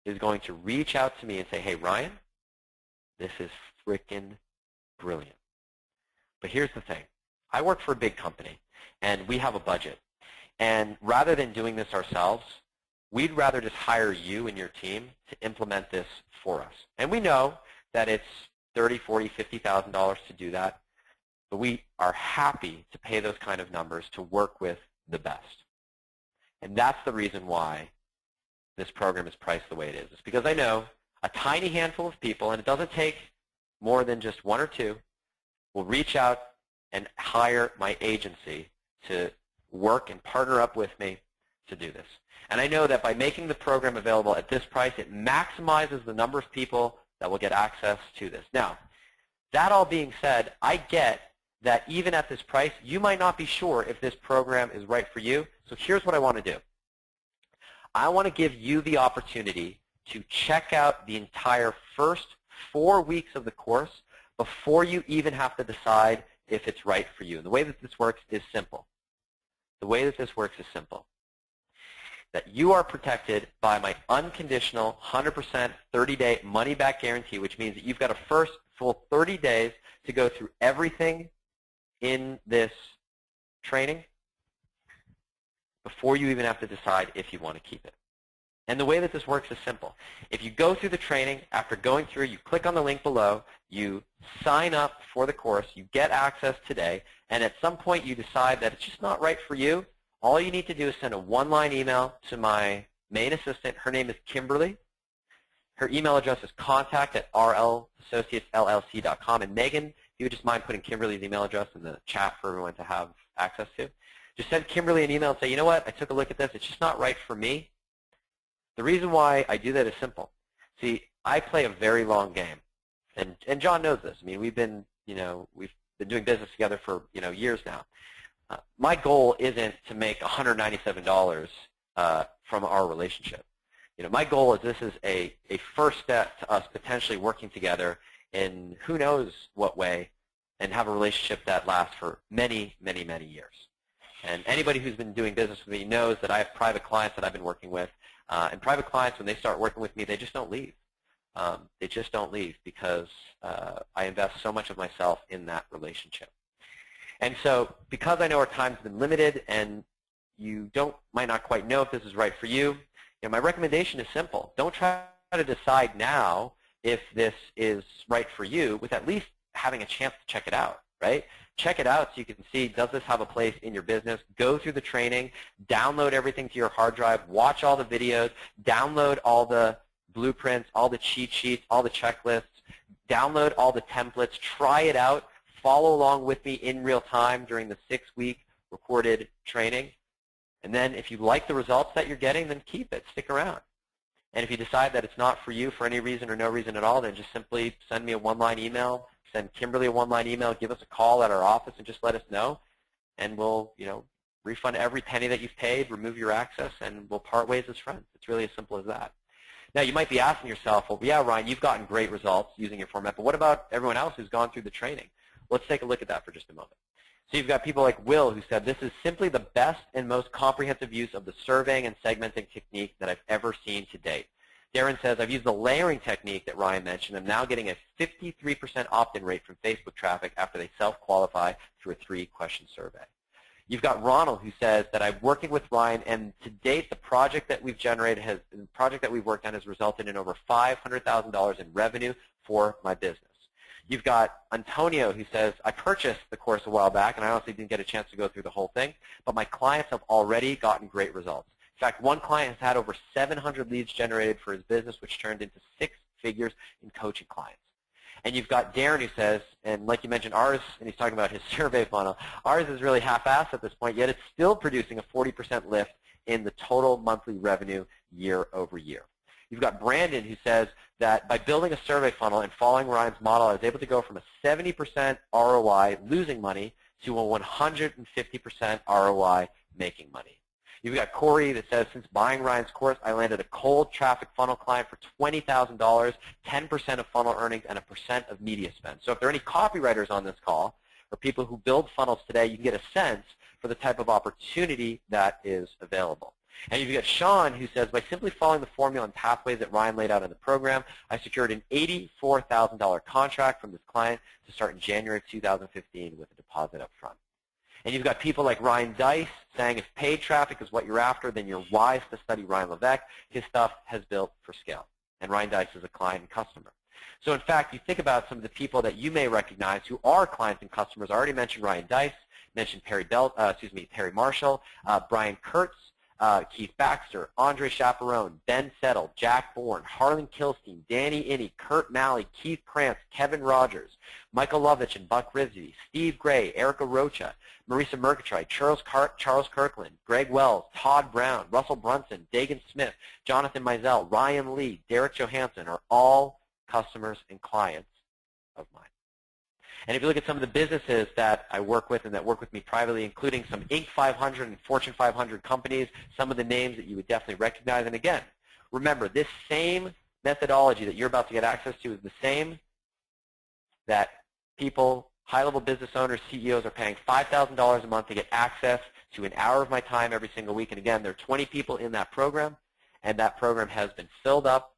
is going to reach out to me and say, hey, Ryan, this is freaking brilliant. But here's the thing. I work for a big company, and we have a budget. And rather than doing this ourselves, we'd rather just hire you and your team to implement this for us. And we know that it's $30,000, $40,000, $50,000 to do that, but we are happy to pay those kind of numbers to work with the best. And that's the reason why this program is priced the way it is. It's because I know a tiny handful of people, and it doesn't take more than just 1 or 2, will reach out and hire my agency to work and partner up with me to do this. And I know that by making the program available at this price, it maximizes the number of people that will get access to this. Now, that all being said, I get that even at this price, you might not be sure if this program is right for you. So here's what I want to do. I want to give you the opportunity to check out the entire first 4 weeks of the course before you even have to decide if it's right for you. And the way that this works is simple. The way that this works is simple. That you are protected by my unconditional 100% 30-day money-back guarantee, which means that you've got a first full 30 days to go through everything in this training before you even have to decide if you want to keep it. And the way that this works is simple. If you go through the training, after going through, you click on the link below, you sign up for the course, you get access today, and at some point you decide that it's just not right for you, all you need to do is send a one-line email to my main assistant. Her name is Kimberly. Her email address is contact@rlassociatesllc.com. And Megan, if you would just mind putting Kimberly's email address in the chat for everyone to have access to. Just send Kimberly an email and say, you know what, I took a look at this. It's just not right for me. The reason why I do that is simple. See, I play a very long game. And John knows this. I mean, we've been doing business together for, years now. My goal isn't to make $197 from our relationship. My goal is this is a first step to us potentially working together in who knows what way and have a relationship that lasts for many, many, many years. And anybody who's been doing business with me knows that I have private clients that I've been working with. And private clients, when they start working with me, they just don't leave. They just don't leave because I invest so much of myself in that relationship. And so because I know our time's been limited and you might not quite know if this is right for you, my recommendation is simple. Don't try to decide now if this is right for you with at least having a chance to check it out, right? Check it out so you can see, does this have a place in your business? Go through the training, download everything to your hard drive, watch all the videos, download all the blueprints, all the cheat sheets, all the checklists, download all the templates, try it out, follow along with me in real time during the 6-week recorded training. And then if you like the results that you're getting, then keep it, stick around. And if you decide that it's not for you for any reason or no reason at all, then just simply send me a one-line email, send Kimberly a one-line email, give us a call at our office and just let us know. And we'll, refund every penny that you've paid, remove your access, and we'll part ways as friends. It's really as simple as that. Now, you might be asking yourself, well, yeah, Ryan, you've gotten great results using your format, but what about everyone else who's gone through the training? Let's take a look at that for just a moment. So you've got people like Will who said, this is simply the best and most comprehensive use of the surveying and segmenting technique that I've ever seen to date. Darren says, I've used the layering technique that Ryan mentioned. I'm now getting a 53% opt-in rate from Facebook traffic after they self-qualify through a 3-question survey. You've got Ronald who says that I'm working with Ryan, and to date, the project that we've worked on has resulted in over $500,000 in revenue for my business. You've got Antonio who says, I purchased the course a while back, and I honestly didn't get a chance to go through the whole thing, but my clients have already gotten great results. In fact, one client has had over 700 leads generated for his business, which turned into 6 figures in coaching clients. And you've got Darren who says, and like you mentioned, ours, and he's talking about his survey funnel, ours is really half-assed at this point, yet it's still producing a 40% lift in the total monthly revenue year over year. You've got Brandon who says that by building a survey funnel and following Ryan's model, I was able to go from a 70% ROI losing money to a 150% ROI making money. You've got Corey that says, since buying Ryan's course, I landed a cold traffic funnel client for $20,000, 10% of funnel earnings, and 1% of media spend. So if there are any copywriters on this call or people who build funnels today, you can get a sense for the type of opportunity that is available. And you've got Sean who says, by simply following the formula and pathways that Ryan laid out in the program, I secured an $84,000 contract from this client to start in January of 2015 with a deposit up front. And you've got people like Ryan Dice saying, if paid traffic is what you're after, then you're wise to study Ryan Levesque. His stuff has built for scale. And Ryan Dice is a client and customer. So in fact, you think about some of the people that you may recognize who are clients and customers. I already mentioned Ryan Dice, mentioned Perry Marshall, Brian Kurtz, Keith Baxter, Andre Chaperone, Ben Settle, Jack Bourne, Harlan Kilstein, Danny Inney, Kurt Malley, Keith Krantz, Kevin Rogers, Michael Lovich and Buck Rizvi, Steve Gray, Erica Rocha, Marisa Murgatroyd, Charles Kirkland, Greg Wells, Todd Brown, Russell Brunson, Dagan Smith, Jonathan Mizell, Ryan Lee, Derek Johansson are all customers and clients of mine. And if you look at some of the businesses that I work with and that work with me privately, including some Inc. 500 and Fortune 500 companies, some of the names that you would definitely recognize. And again, remember, this same methodology that you're about to get access to is the same that people, high-level business owners, CEOs are paying $5,000 a month to get access to an hour of my time every single week. And again, there are 20 people in that program, and that program has been filled up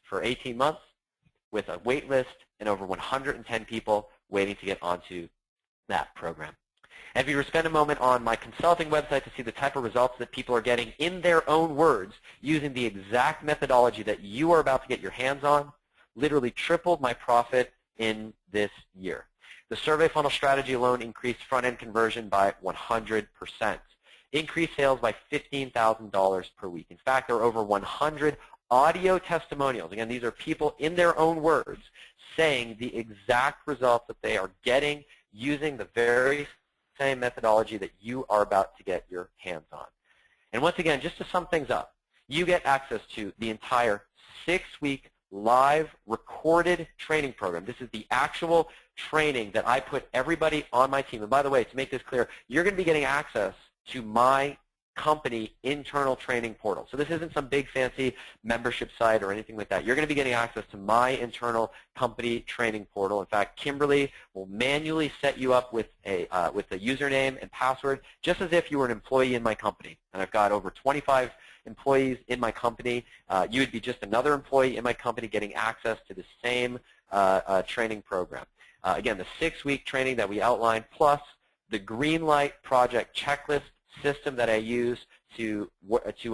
for 18 months with a wait list and over 110 people waiting to get onto that program. And if you were to spend a moment on my consulting website to see the type of results that people are getting in their own words using the exact methodology that you are about to get your hands on, literally tripled my profit in this year. The survey funnel strategy alone increased front-end conversion by 100%. Increased sales by $15,000 per week. In fact, there are over 100 audio testimonials. Again, these are people in their own words saying the exact results that they are getting using the very same methodology that you are about to get your hands on. And once again, just to sum things up, you get access to the entire 6-week live recorded training program. This is the actual training that I put everybody on my team. And by the way, to make this clear, you're going to be getting access to my company internal training portal. So this isn't some big fancy membership site or anything like that. You're going to be getting access to my internal company training portal. In fact, Kimberly will manually set you up with a username and password, just as if you were an employee in my company. And I've got over 25 employees in my company. You would be just another employee in my company getting access to the same training program. Again, the 6-week training that we outlined, plus the Greenlight project checklist system that I use to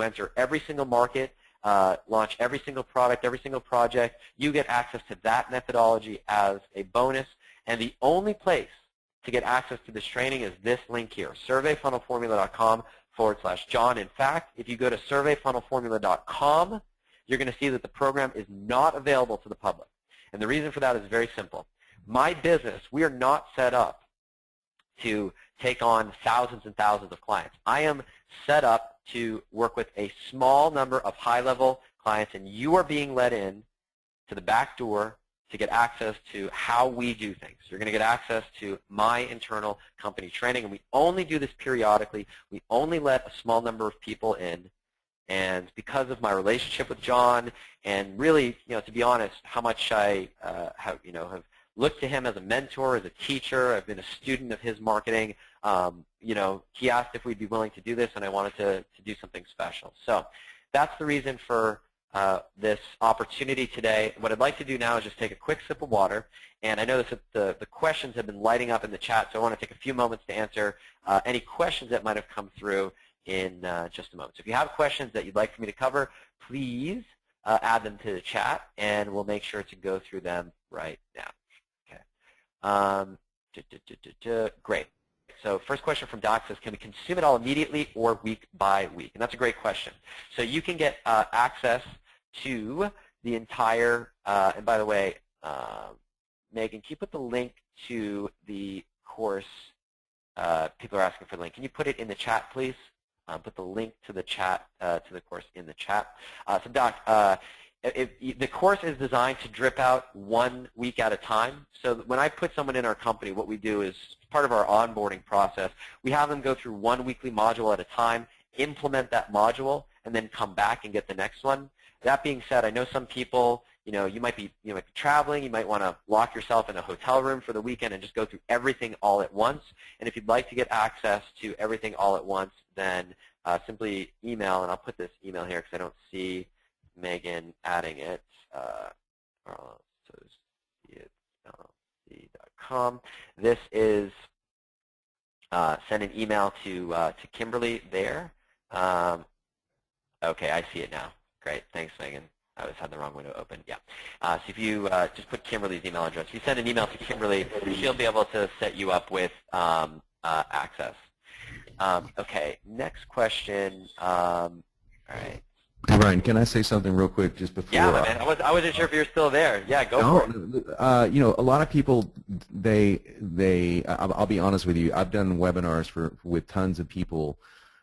enter every single market, launch every single product, every single project. You get access to that methodology as a bonus. And the only place to get access to this training is this link here, surveyfunnelformula.com/John. In fact, if you go to surveyfunnelformula.com, you're going to see that the program is not available to the public. And the reason for that is very simple. My business, we are not set up to take on thousands and thousands of clients. I am set up to work with a small number of high-level clients, and you are being let in to the back door to get access to how we do things. You're going to get access to my internal company training, and we only do this periodically. We only let a small number of people in, and because of my relationship with John, and really, to be honest, how much I have looked to him as a mentor, as a teacher. I've been a student of his marketing. He asked if we'd be willing to do this, and I wanted to do something special. So that's the reason for this opportunity today. What I'd like to do now is just take a quick sip of water, and I notice that the questions have been lighting up in the chat, so I want to take a few moments to answer any questions that might have come through in just a moment. So if you have questions that you'd like for me to cover, please add them to the chat, and we'll make sure to go through them right now. Great. So first question from Doc says, can we consume it all immediately or week by week? And that's a great question. So you can get access to the entire, and by the way, Megan, can you put the link to the course? People are asking for the link. Can you put it in the chat, please? Put the link to the chat, to the course in the chat. So Doc, the course is designed to drip out 1 week at a time. So when I put someone in our company, what we do is part of our onboarding process. We have them go through 1 weekly module at a time, implement that module, and then come back and get the next one. That being said, I know some people, you might be traveling. You might want to lock yourself in a hotel room for the weekend and just go through everything all at once. And if you'd like to get access to everything all at once, then simply email, and I'll put this email here because I don't see Megan adding it. associatesllc.com. This is send an email to Kimberly there. Okay, I see it now. Great, thanks, Megan. I always had the wrong window open. Yeah. So if you just put Kimberly's email address, if you send an email to Kimberly, she'll be able to set you up with access. Okay, next question. All right. Hey, Ryan, can I say something real quick just before? Yeah, man. I wasn't sure if you were still there. Yeah, go for it. You know, a lot of people, I'll be honest with you. I've done webinars with tons of people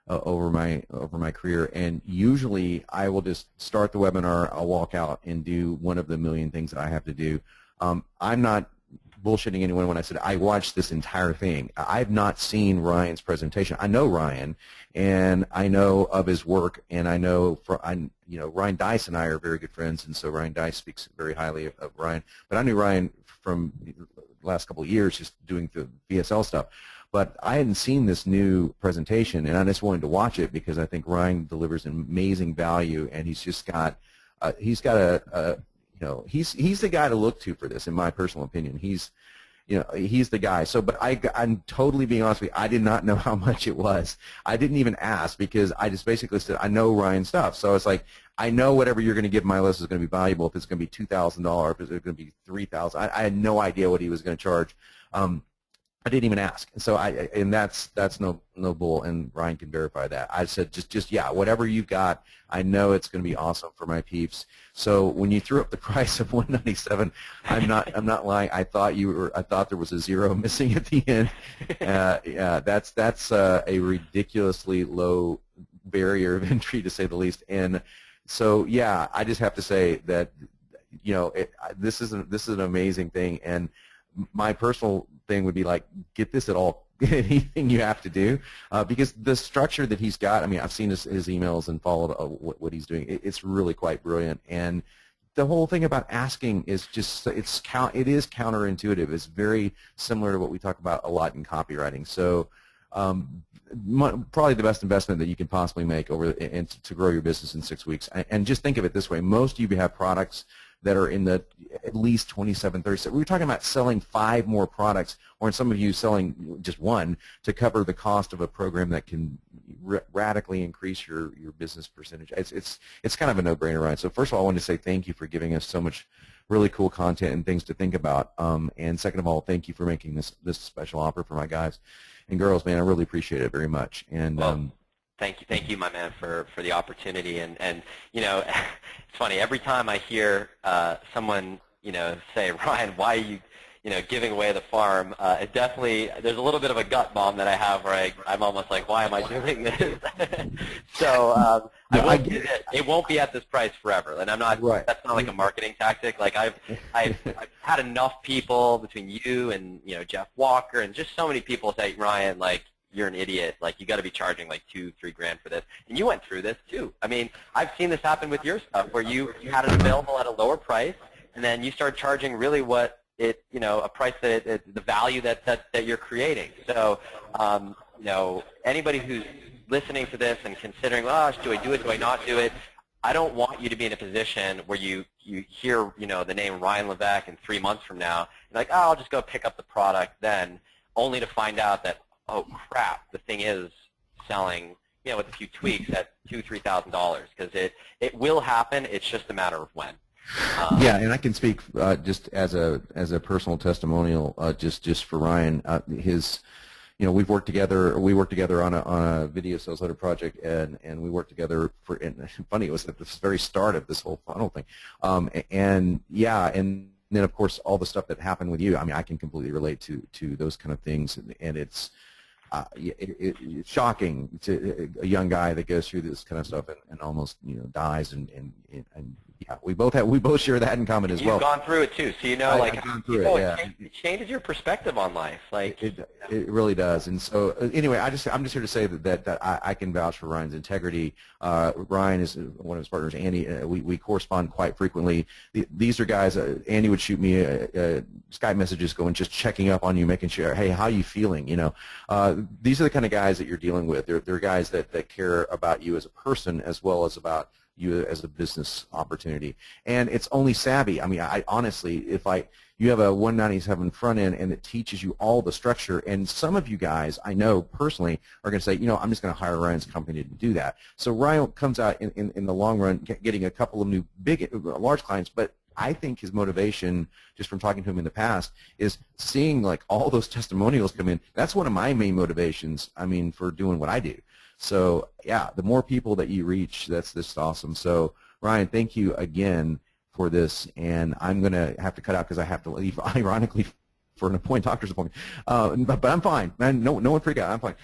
over my career, and usually I will just start the webinar. I'll walk out and do one of the million things that I have to do. I'm not bullshitting anyone when I said I watched this entire thing. I've not seen Ryan's presentation. I know Ryan, and I know of his work, and I know Ryan Dice and I are very good friends, and so Ryan Dice speaks very highly of Ryan. But I knew Ryan from the last couple of years just doing the VSL stuff. But I hadn't seen this new presentation, and I just wanted to watch it because I think Ryan delivers amazing value, and he's got he's the guy to look to for this, in my personal opinion. He's the guy. So, but I'm totally being honest with you. I did not know how much it was. I didn't even ask because I just basically said, I know Ryan's stuff. So it's like, I know whatever you're going to give my list is going to be valuable. If it's going to be $2,000, if it's going to be $3,000, I had no idea what he was going to charge. I didn't even ask. So and that's no bull, and Ryan can verify that. I said just yeah, whatever you've got, I know it's going to be awesome for my peeps. So when you threw up the price of $197, I'm not lying. I thought there was a zero missing at the end. Yeah, that's a ridiculously low barrier of entry, to say the least. And so yeah, I just have to say that this is an amazing thing. And my personal thing would be like, get this at all, anything you have to do, because the structure that he's got, I mean, I've seen his emails and followed what he's doing. It's really quite brilliant. And the whole thing about asking is just, it is counterintuitive. It's very similar to what we talk about a lot in copywriting. So probably the best investment that you can possibly make and to grow your business in 6 weeks. And just think of it this way. Most of you have products that are in the at least 27, 37. We were talking about selling 5 more products, or in some of you selling just one, to cover the cost of a program that can radically increase your business percentage. It's kind of a no-brainer, right? So first of all, I want to say thank you for giving us so much really cool content and things to think about. And second of all, thank you for making this special offer for my guys and girls, man. I really appreciate it very much. And well, thank you, my man, for the opportunity. And it's funny, every time I hear someone say, Ryan, why are you giving away the farm? It definitely, there's a little bit of a gut bomb that I have where I'm almost like, why am I doing this? So I will say that it won't be at this price forever, and I'm not. Right. That's not like a marketing tactic. Like I've had enough people between you and Jeff Walker and just so many people say, Ryan, like, you're an idiot. Like, you got to be charging like $2-3 grand for this. And you went through this too. I mean, I've seen this happen with your stuff where you had it available at a lower price, and then you start charging really what a price that the value that you're creating. So, anybody who's listening to this and considering, oh, do I do it? Do I not do it? I don't want you to be in a position where you hear the name Ryan Levesque, and 3 months from now, you're like, oh, I'll just go pick up the product then, only to find out that, oh crap, the thing is selling, with a few tweaks at $2,000-3,000, because it will happen. It's just a matter of when. Yeah, and I can speak just as a personal testimonial, just for Ryan. We worked together on a video sales letter project, and we worked together and funny, it was at the very start of this whole funnel thing, and then of course all the stuff that happened with you. I mean, I can completely relate to those kind of things, and it's shocking to a young guy that goes through this kind of stuff and almost dies, and yeah, we both share that in common as well. You've gone through it too, so it changes your perspective on life. Like it really does. And so anyway, I'm just here to say that I can vouch for Ryan's integrity. Ryan is one of his partners, Andy. We correspond quite frequently. These are guys. Andy would shoot me Skype messages, going just checking up on you, making sure, hey, how are you feeling? These are the kind of guys that you're dealing with. They're guys that care about you as a person as well as about you as a business opportunity. And it's only savvy. I mean, I honestly, you have a 197 front end and it teaches you all the structure, and some of you guys I know personally are going to say, I'm just going to hire Ryan's company to do that. So Ryan comes out in the long run getting a couple of new large clients, but I think his motivation, just from talking to him in the past, is seeing like all those testimonials come in. That's one of my main motivations, I mean, for doing what I do. So yeah, the more people that you reach, that's just awesome. So Ryan, thank you again for this, and I'm going to have to cut out because I have to leave, ironically, for an doctor's appointment. But I'm fine, man. No one freak out. I'm fine.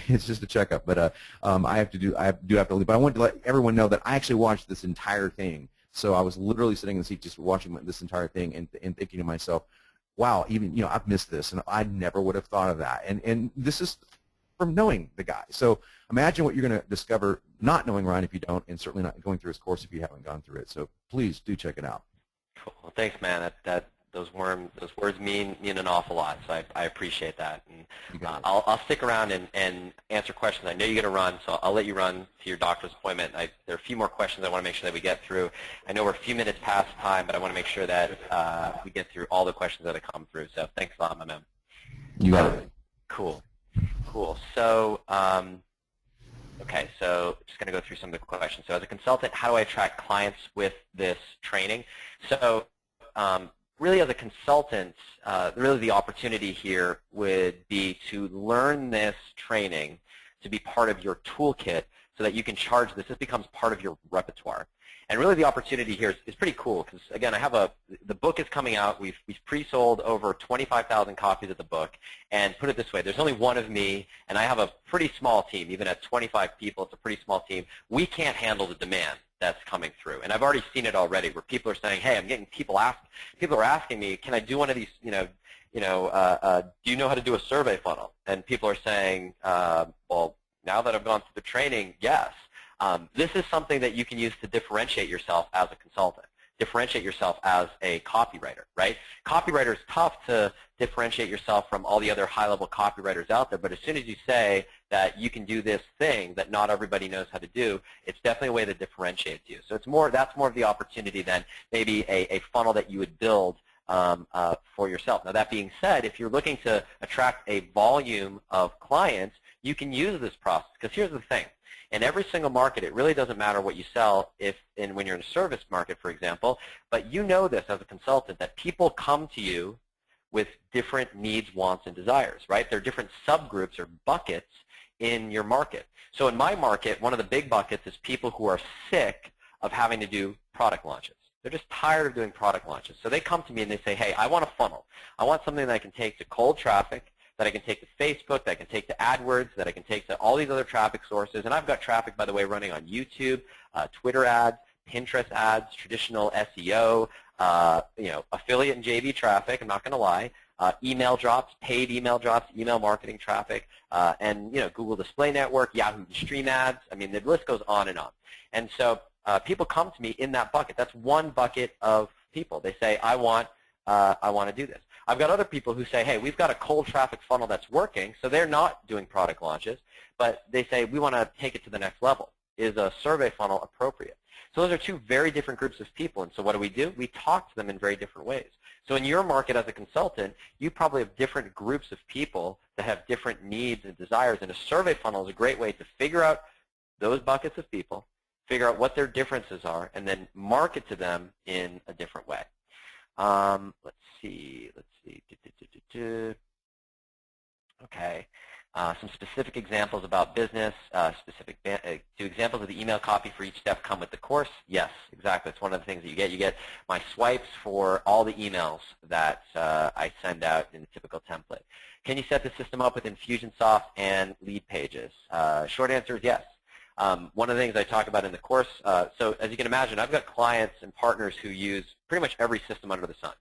It's just a checkup. But I do have to leave. But I want to let everyone know that I actually watched this entire thing. So I was literally sitting in the seat just watching this entire thing and thinking to myself, wow, even I've missed this, and I never would have thought of that. And this is from knowing the guy. So imagine what you're going to discover not knowing Ryan if you don't, and certainly not going through his course if you haven't gone through it. So please do check it out. Cool. Well, thanks, man. Those words mean an awful lot, so I appreciate that. And I'll stick around and answer questions. I know you're going to run, so I'll let you run to your doctor's appointment. There are a few more questions I want to make sure that we get through. I know we're a few minutes past time, but I want to make sure that we get through all the questions that have come through. So thanks a lot, my man. You got it. Cool. So, okay, so just going to go through some of the questions. So as a consultant, how do I attract clients with this training? So really, as a consultant, really the opportunity here would be to learn this training to be part of your toolkit so that you can charge this. This becomes part of your repertoire. And really the opportunity here is pretty cool because, again, the book is coming out. We've pre-sold over 25,000 copies of the book. And put it this way, there's only one of me, and I have a pretty small team. Even at 25 people, it's a pretty small team. We can't handle the demand that's coming through. And I've already seen it already where people are saying, hey, I'm getting people are asking me, can I do one of these, do you know how to do a survey funnel? And people are saying, well, now that I've gone through the training, yes. This is something that you can use to differentiate yourself as a consultant, differentiate yourself as a copywriter, right? Copywriter is tough to differentiate yourself from all the other high-level copywriters out there, but as soon as you say that you can do this thing that not everybody knows how to do, it's definitely a way that differentiates you. So that's more of the opportunity than maybe a funnel that you would build for yourself. Now, that being said, if you're looking to attract a volume of clients, you can use this process, because here's the thing. In every single market, it really doesn't matter what you sell when you're in a service market, for example, but you know this as a consultant, that people come to you with different needs, wants, and desires, right? There are different subgroups or buckets in your market. So in my market, one of the big buckets is people who are sick of having to do product launches. They're just tired of doing product launches. So they come to me and they say, hey, I want a funnel. I want something that I can take to cold traffic, that I can take to Facebook, that I can take to AdWords, that I can take to all these other traffic sources. And I've got traffic, by the way, running on YouTube, Twitter ads, Pinterest ads, traditional SEO, affiliate and JV traffic, I'm not going to lie, email drops, paid email drops, email marketing traffic, and Google Display Network, Yahoo Stream ads. I mean, the list goes on and on. And so people come to me in that bucket. That's one bucket of people. They say, I want to do this. I've got other people who say, hey, we've got a cold traffic funnel that's working, so they're not doing product launches, but they say, we want to take it to the next level. Is a survey funnel appropriate? So those are two very different groups of people, and so what do? We talk to them in very different ways. So in your market as a consultant, you probably have different groups of people that have different needs and desires, and a survey funnel is a great way to figure out those buckets of people, figure out what their differences are, and then market to them in a different way. Let's see. Okay. Some specific examples about business, do examples of the email copy for each step come with the course? Yes, exactly. It's one of the things that you get. You get my swipes for all the emails that I send out in the typical template. Can you set the system up with Infusionsoft and lead pages? Short answer is yes. One of the things I talk about in the course, so as you can imagine, I've got clients and partners who use pretty much every system under the sun.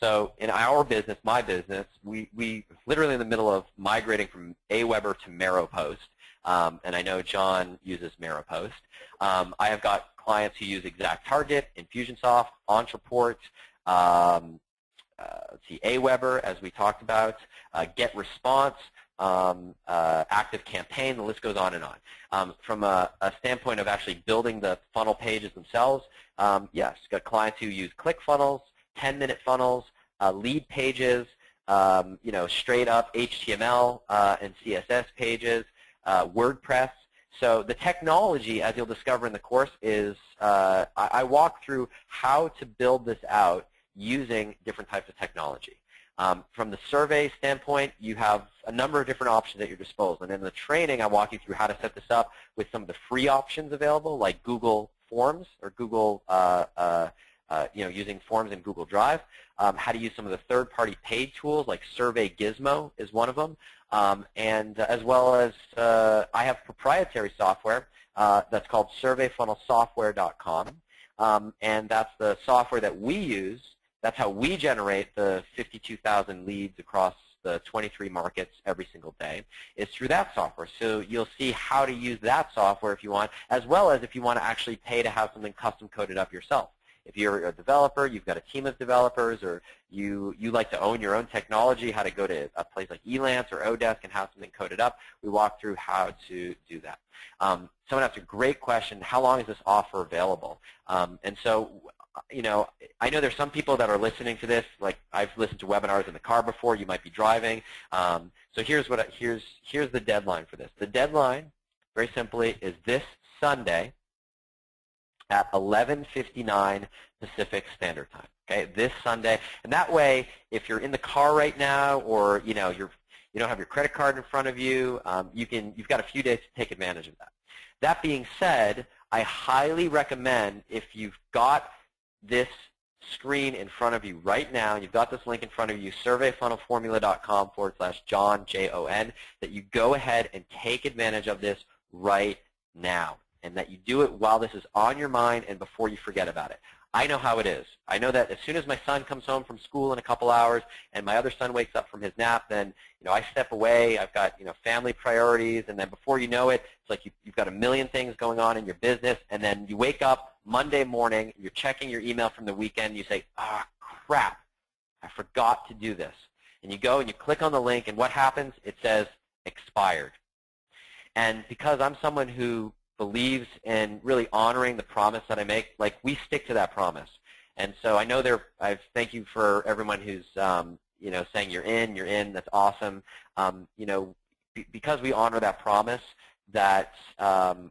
So in our business, my business, we literally in the middle of migrating from Aweber to Meropost, and I know Jon uses Meropost. I have got clients who use ExactTarget, Infusionsoft, Ontraport, let's see, Aweber, as we talked about, GetResponse, ActiveCampaign, the list goes on and on. From a standpoint of actually building the funnel pages themselves, yes, got clients who use ClickFunnels, 10-minute funnels, lead pages, straight up HTML and CSS pages, WordPress. So the technology, as you'll discover in the course, is I walk through how to build this out using different types of technology. From the survey standpoint, you have a number of different options at your disposal. And in the training, I walk you through how to set this up with some of the free options available, like Google Forms or Google, using Forms in Google Drive. How to use some of the third-party paid tools, like Survey Gizmo is one of them. And as well as I have proprietary software that's called surveyfunnelsoftware.com. And that's the software that we use. That's how we generate the 52,000 leads across the 23 markets every single day, is through that software. So you'll see how to use that software if you want, as well as if you want to actually pay to have something custom coded up yourself. If you're a developer, you've got a team of developers, or you like to own your own technology, how to go to a place like Elance or Odesk and have something coded up, we walk through how to do that. Someone asked a great question, how long is this offer available? And so, I know there's some people that are listening to this, like I've listened to webinars in the car before, you might be driving. So here's the deadline for this. The deadline, very simply, is this Sunday at 11:59 Pacific Standard Time. Okay, this Sunday, and that way, if you're in the car right now, or you don't have your credit card in front of you, you've got a few days to take advantage of that. That being said, I highly recommend, if you've got this screen in front of you right now, and you've got this link in front of you, surveyfunnelformula.com/Jon, Jon, that you go ahead and take advantage of this right now, and that you do it while this is on your mind and before you forget about it. I know how it is. I know that as soon as my son comes home from school in a couple hours and my other son wakes up from his nap, then I step away. I've got family priorities, and then before you know it, it's like you've got a million things going on in your business, and then you wake up Monday morning, you're checking your email from the weekend, and you say, crap, I forgot to do this. And you go and you click on the link, and what happens? It says expired. And because I'm someone who believes in really honoring the promise that I make, like, we stick to that promise. And so I know I thank you for everyone who's saying you're in, that's awesome. Because we honor that promise, that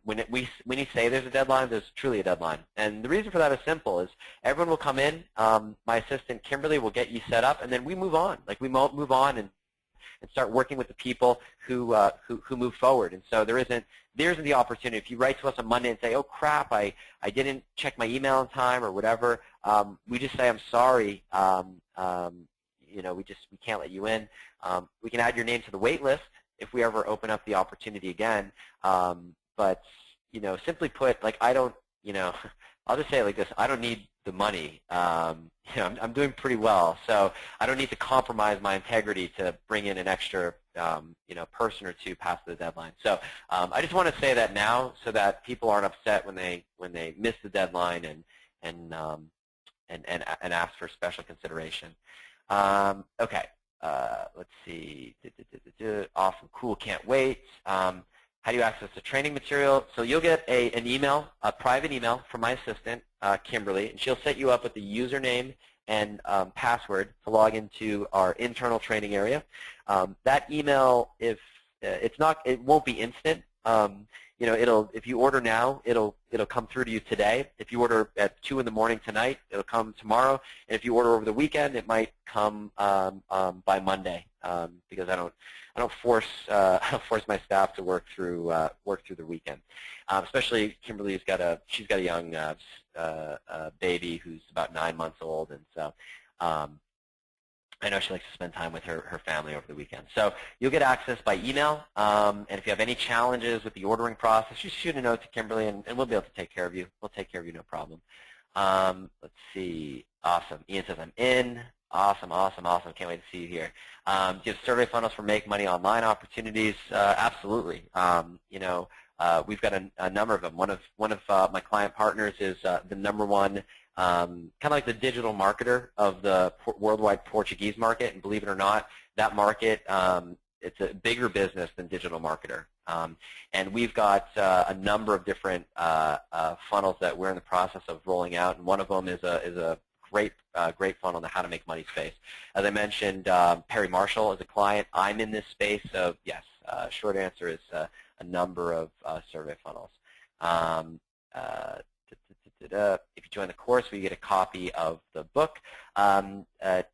when you say there's a deadline, there's truly a deadline. And the reason for that is simple, is everyone will come in, my assistant Kimberly will get you set up, and then we move on. Like, we move on and start working with the people who move forward. And so there isn't the opportunity. If you write to us on Monday and say, oh crap, I didn't check my email in time or whatever, we just say, I'm sorry, we can't let you in. We can add your name to the wait list if we ever open up the opportunity again. But simply put, like, I don't, I'll just say it like this, I don't need the money. I'm doing pretty well, so I don't need to compromise my integrity to bring in an extra person or two past the deadline. So I just want to say that now, so that people aren't upset when they miss the deadline and ask for special consideration. Okay, let's see. Awesome, cool, can't wait. How do you access the training material? So you'll get an email, a private email from my assistant, Kimberly, and she'll set you up with the username and password to log into our internal training area. That email, it won't be instant. If you order now, it'll come through to you today. If you order at 2 in the morning tonight, it'll come tomorrow. And if you order over the weekend, it might come by Monday, because I don't force my staff to work through the weekend. Especially Kimberly's got a young baby who's about 9 months old, and so I know she likes to spend time with her family over the weekend. So you'll get access by email, and if you have any challenges with the ordering process, just shoot a note to Kimberly, and we'll be able to take care of you. We'll take care of you, no problem. Let's see. Awesome. Ian says, I'm in. Awesome, awesome, awesome. Can't wait to see you here. Do you have survey funnels for make money online opportunities? Absolutely. We've got a number of them. One of my client partners is the #1, kind of like the digital marketer of the worldwide Portuguese market. And believe it or not, that market, it's a bigger business than digital marketer. And we've got a number of different funnels that we're in the process of rolling out. And one of them is a great funnel in the how to make money space. As I mentioned, Perry Marshall is a client. I'm in this space, so yes, Short answer is a number of survey funnels. If you join the course, we get a copy of the book.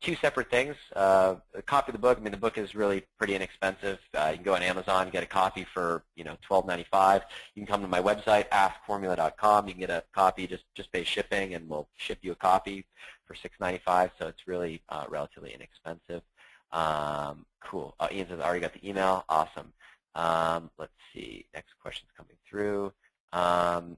Two separate things. A copy of the book. I mean, the book is really pretty inexpensive. You can go on Amazon, get a copy for $12.95. You can come to my website, askformula.com. You can get a copy, just pay shipping, and we'll ship you a copy for $6.95. So it's really relatively inexpensive. Cool. Ian says, I already got the email. Awesome. Let's see. Next question's coming through. Awesome.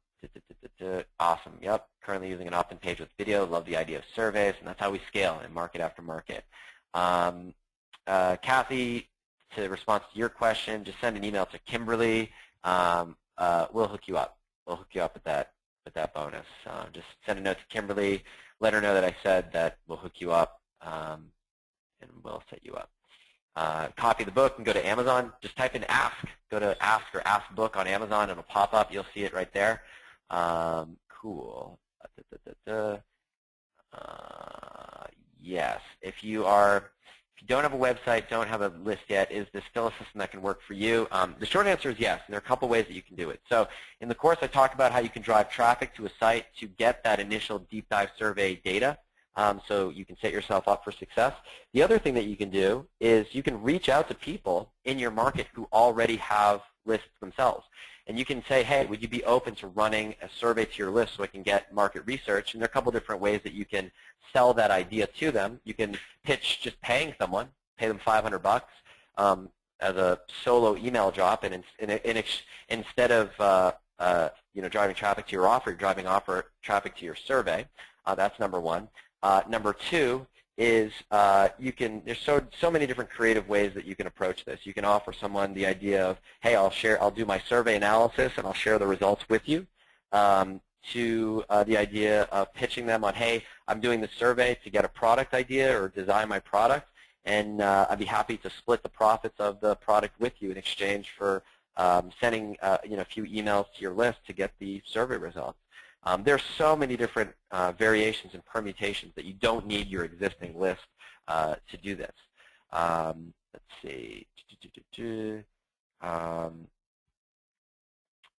Yep. Currently using an opt-in page with video. Love the idea of surveys, and that's how we scale in market after market. Kathy, to respond to your question, just send an email to Kimberly. We'll hook you up. We'll hook you up with that bonus. Just send a note to Kimberly. Let her know that I said that we'll hook you up, and we'll set you up. Copy the book and go to Amazon. Just type in ask. Go to ask or ask book on Amazon. It'll pop up. You'll see it right there. Cool. Yes. If you don't have a website, don't have a list yet, is this still a system that can work for you? The short answer is yes, and there are a couple ways that you can do it. So in the course, I talk about how you can drive traffic to a site to get that initial deep dive survey data. So you can set yourself up for success. The other thing that you can do is you can reach out to people in your market who already have lists themselves. And you can say, hey, would you be open to running a survey to your list so I can get market research? And there are a couple different ways that you can sell that idea to them. You can pitch just paying someone, pay them $500 as a solo email drop, and instead of driving traffic to your offer, you're driving traffic to your survey. That's number one. Number two is there's so many different creative ways that you can approach this. You can offer someone the idea of, hey, I'll do my survey analysis and I'll share the results with you, to the idea of pitching them on, hey, I'm doing this survey to get a product idea or design my product, and I'd be happy to split the profits of the product with you in exchange for sending a few emails to your list to get the survey results. There's so many different variations and permutations that you don't need your existing list to do this. Let's see.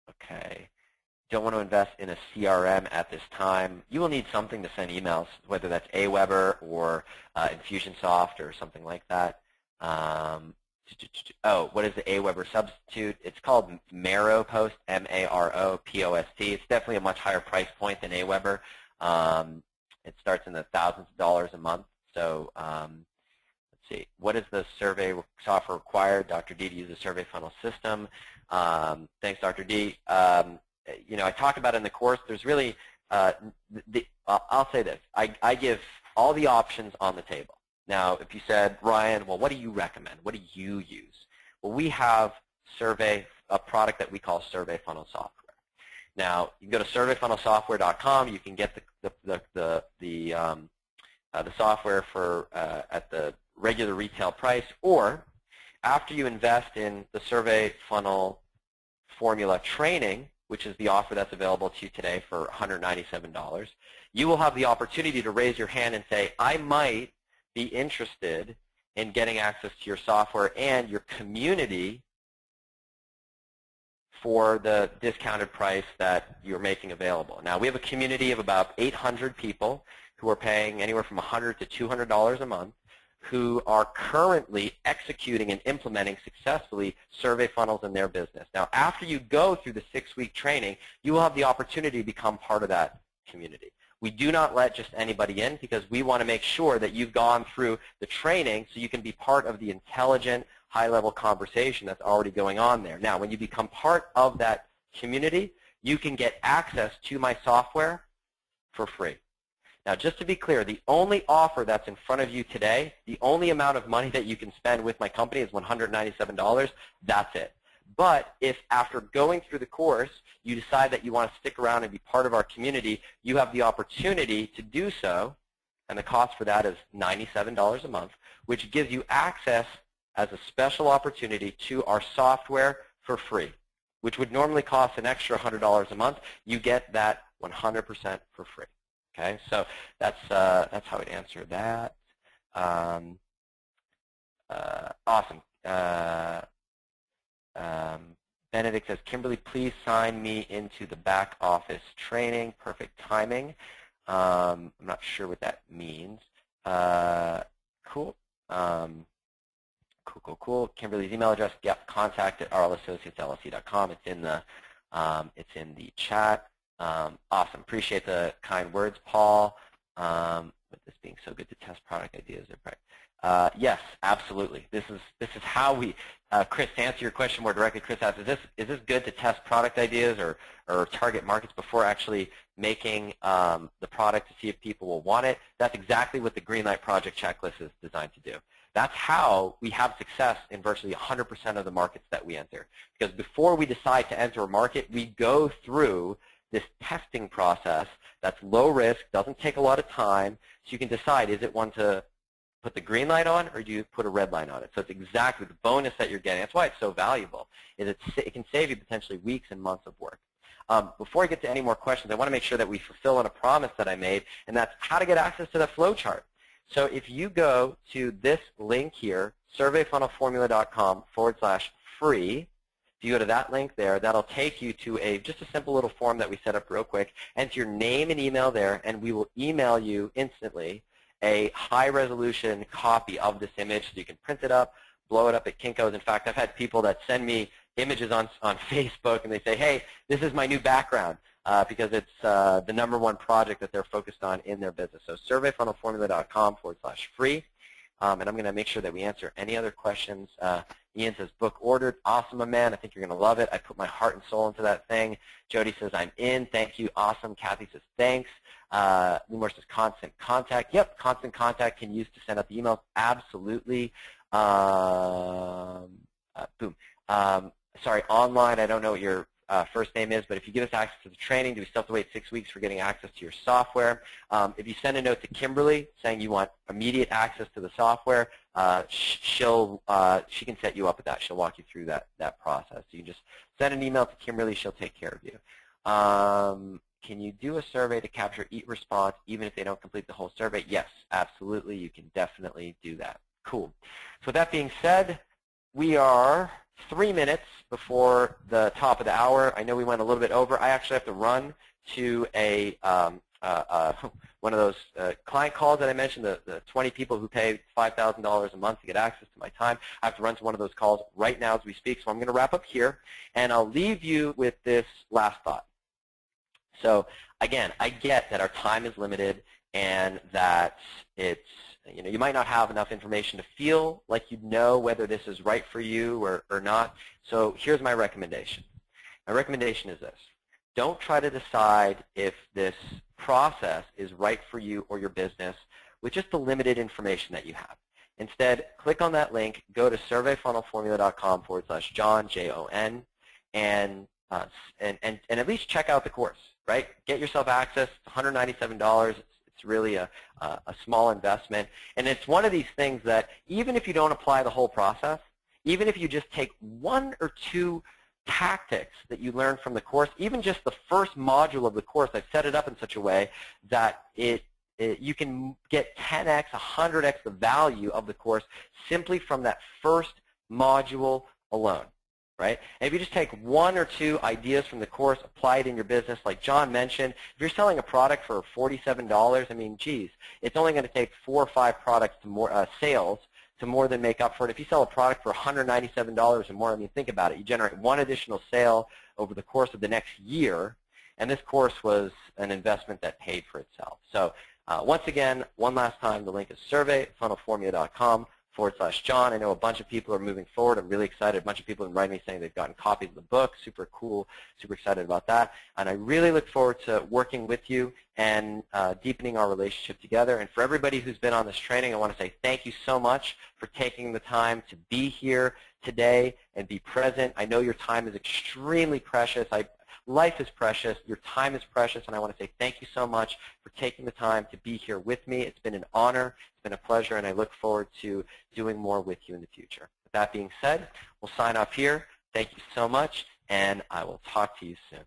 Okay. Don't want to invest in a CRM at this time. You will need something to send emails, whether that's Aweber or Infusionsoft or something like that. What is the Aweber substitute? It's called Maropost, M-A-R-O-P-O-S-T. It's definitely a much higher price point than Aweber. It starts in the thousands of dollars a month. So let's see. What is the survey software required? Dr. D, to use a survey funnel system. Thanks, Dr. D. I talk about in the course, there's really, I'll say this. I give all the options on the table. Now, if you said, Ryan, well, what do you recommend? What do you use? Well, we have a product that we call Survey Funnel Software. Now, you can go to surveyfunnelsoftware.com. You can get the software for at the regular retail price, or after you invest in the Survey Funnel Formula training, which is the offer that's available to you today for $197, you will have the opportunity to raise your hand and say, I might be interested in getting access to your software and your community for the discounted price that you're making available. Now, we have a community of about 800 people who are paying anywhere from $100 to $200 a month, who are currently executing and implementing successfully survey funnels in their business. Now, after you go through the 6-week training, you will have the opportunity to become part of that community. We do not let just anybody in because we want to make sure that you've gone through the training so you can be part of the intelligent, high-level conversation that's already going on there. Now, when you become part of that community, you can get access to my software for free. Now, just to be clear, the only offer that's in front of you today, the only amount of money that you can spend with my company is $197. That's it. But if after going through the course, you decide that you want to stick around and be part of our community, you have the opportunity to do so, and the cost for that is $97 a month, which gives you access as a special opportunity to our software for free, which would normally cost an extra $100 a month. You get that 100% for free. Okay, so that's how I'd answer that. Awesome. Benedict says, Kimberly, please sign me into the back office training. Perfect timing. I'm not sure what that means. Cool. Cool. Kimberly's email address, yep, contact at rlassociatesllc.com. It's in the chat. Awesome. Appreciate the kind words, Paul. With this being so good to test product ideas. Yes, absolutely. This is how we, Chris, to answer your question more directly, Chris asks, is this good to test product ideas or target markets before actually making the product to see if people will want it? That's exactly what the Greenlight Project Checklist is designed to do. That's how we have success in virtually 100% of the markets that we enter. Because before we decide to enter a market, we go through this testing process that's low risk, doesn't take a lot of time, so you can decide, is it one to put the green light on or do you put a red line on it? So it's exactly the bonus that you're getting. That's why it's so valuable, is it can save you potentially weeks and months of work. Before I get to any more questions, I want to make sure that we fulfill on a promise that I made, and that's how to get access to the flow chart. So if you go to this link here, surveyfunnelformula.com/free, if you go to that link there, that'll take you to just a simple little form that we set up real quick. Enter your name and email there, and we will email you instantly a high-resolution copy of this image so you can print it up, blow it up at Kinko's. In fact, I've had people that send me images on Facebook, and they say, hey, this is my new background, because it's the #1 project that they're focused on in their business. So surveyfunnelformula.com/free. And I'm going to make sure that we answer any other questions. Ian says, book ordered. Awesome, my man. I think you're going to love it. I put my heart and soul into that thing. Jody says, I'm in. Thank you. Awesome. Kathy says, thanks. Lumor says, constant contact. Yep, constant contact can use to send out the emails. Absolutely. Boom. Sorry, online. I don't know what your first name is, but if you give us access to the training, do we still have to wait 6 weeks for getting access to your software? If you send a note to Kimberly saying you want immediate access to the software, she can set you up with that. She'll walk you through that process. So you just send an email to Kimberly. She'll take care of you. Can you do a survey to capture each response even if they don't complete the whole survey? Yes, absolutely. You can definitely do that. Cool. So with that being said, we are 3 minutes before the top of the hour. I know we went a little bit over. I actually have to run to one of those client calls that I mentioned, the 20 people who pay $5,000 a month to get access to my time. I have to run to one of those calls right now as we speak, so I'm going to wrap up here, and I'll leave you with this last thought. So again, I get that our time is limited and that you might not have enough information to feel like you know whether this is right for you or not. So here's my recommendation. My recommendation is this. Don't try to decide if this process is right for you or your business with just the limited information that you have. Instead, click on that link, go to surveyfunnelformula.com/Jon, Jon, and at least check out the course, right? Get yourself access. It's $197. It's really a small investment. And it's one of these things that even if you don't apply the whole process, even if you just take 1 or 2 tactics that you learn from the course, even just the first module of the course, I've set it up in such a way that you can get 10x, 100x the value of the course simply from that first module alone. Right? And if you just take 1 or 2 ideas from the course, apply it in your business, like Jon mentioned, if you're selling a product for $47, I mean, geez, it's only going to take 4 or 5 products to more sales to more than make up for it. If you sell a product for $197 or more, I mean, think about it. You generate 1 additional sale over the course of the next year, and this course was an investment that paid for itself. So once again, one last time, the link is surveyfunnelformula.com/Jon. I know a bunch of people are moving forward. I'm really excited. A bunch of people have been writing me saying they've gotten copies of the book. Super cool. Super excited about that. And I really look forward to working with you and deepening our relationship together. And for everybody who's been on this training, I want to say thank you so much for taking the time to be here today and be present. I know your time is extremely precious. Life is precious. Your time is precious, and I want to say thank you so much for taking the time to be here with me. It's been an honor. It's been a pleasure, and I look forward to doing more with you in the future. With that being said, we'll sign off here. Thank you so much, and I will talk to you soon.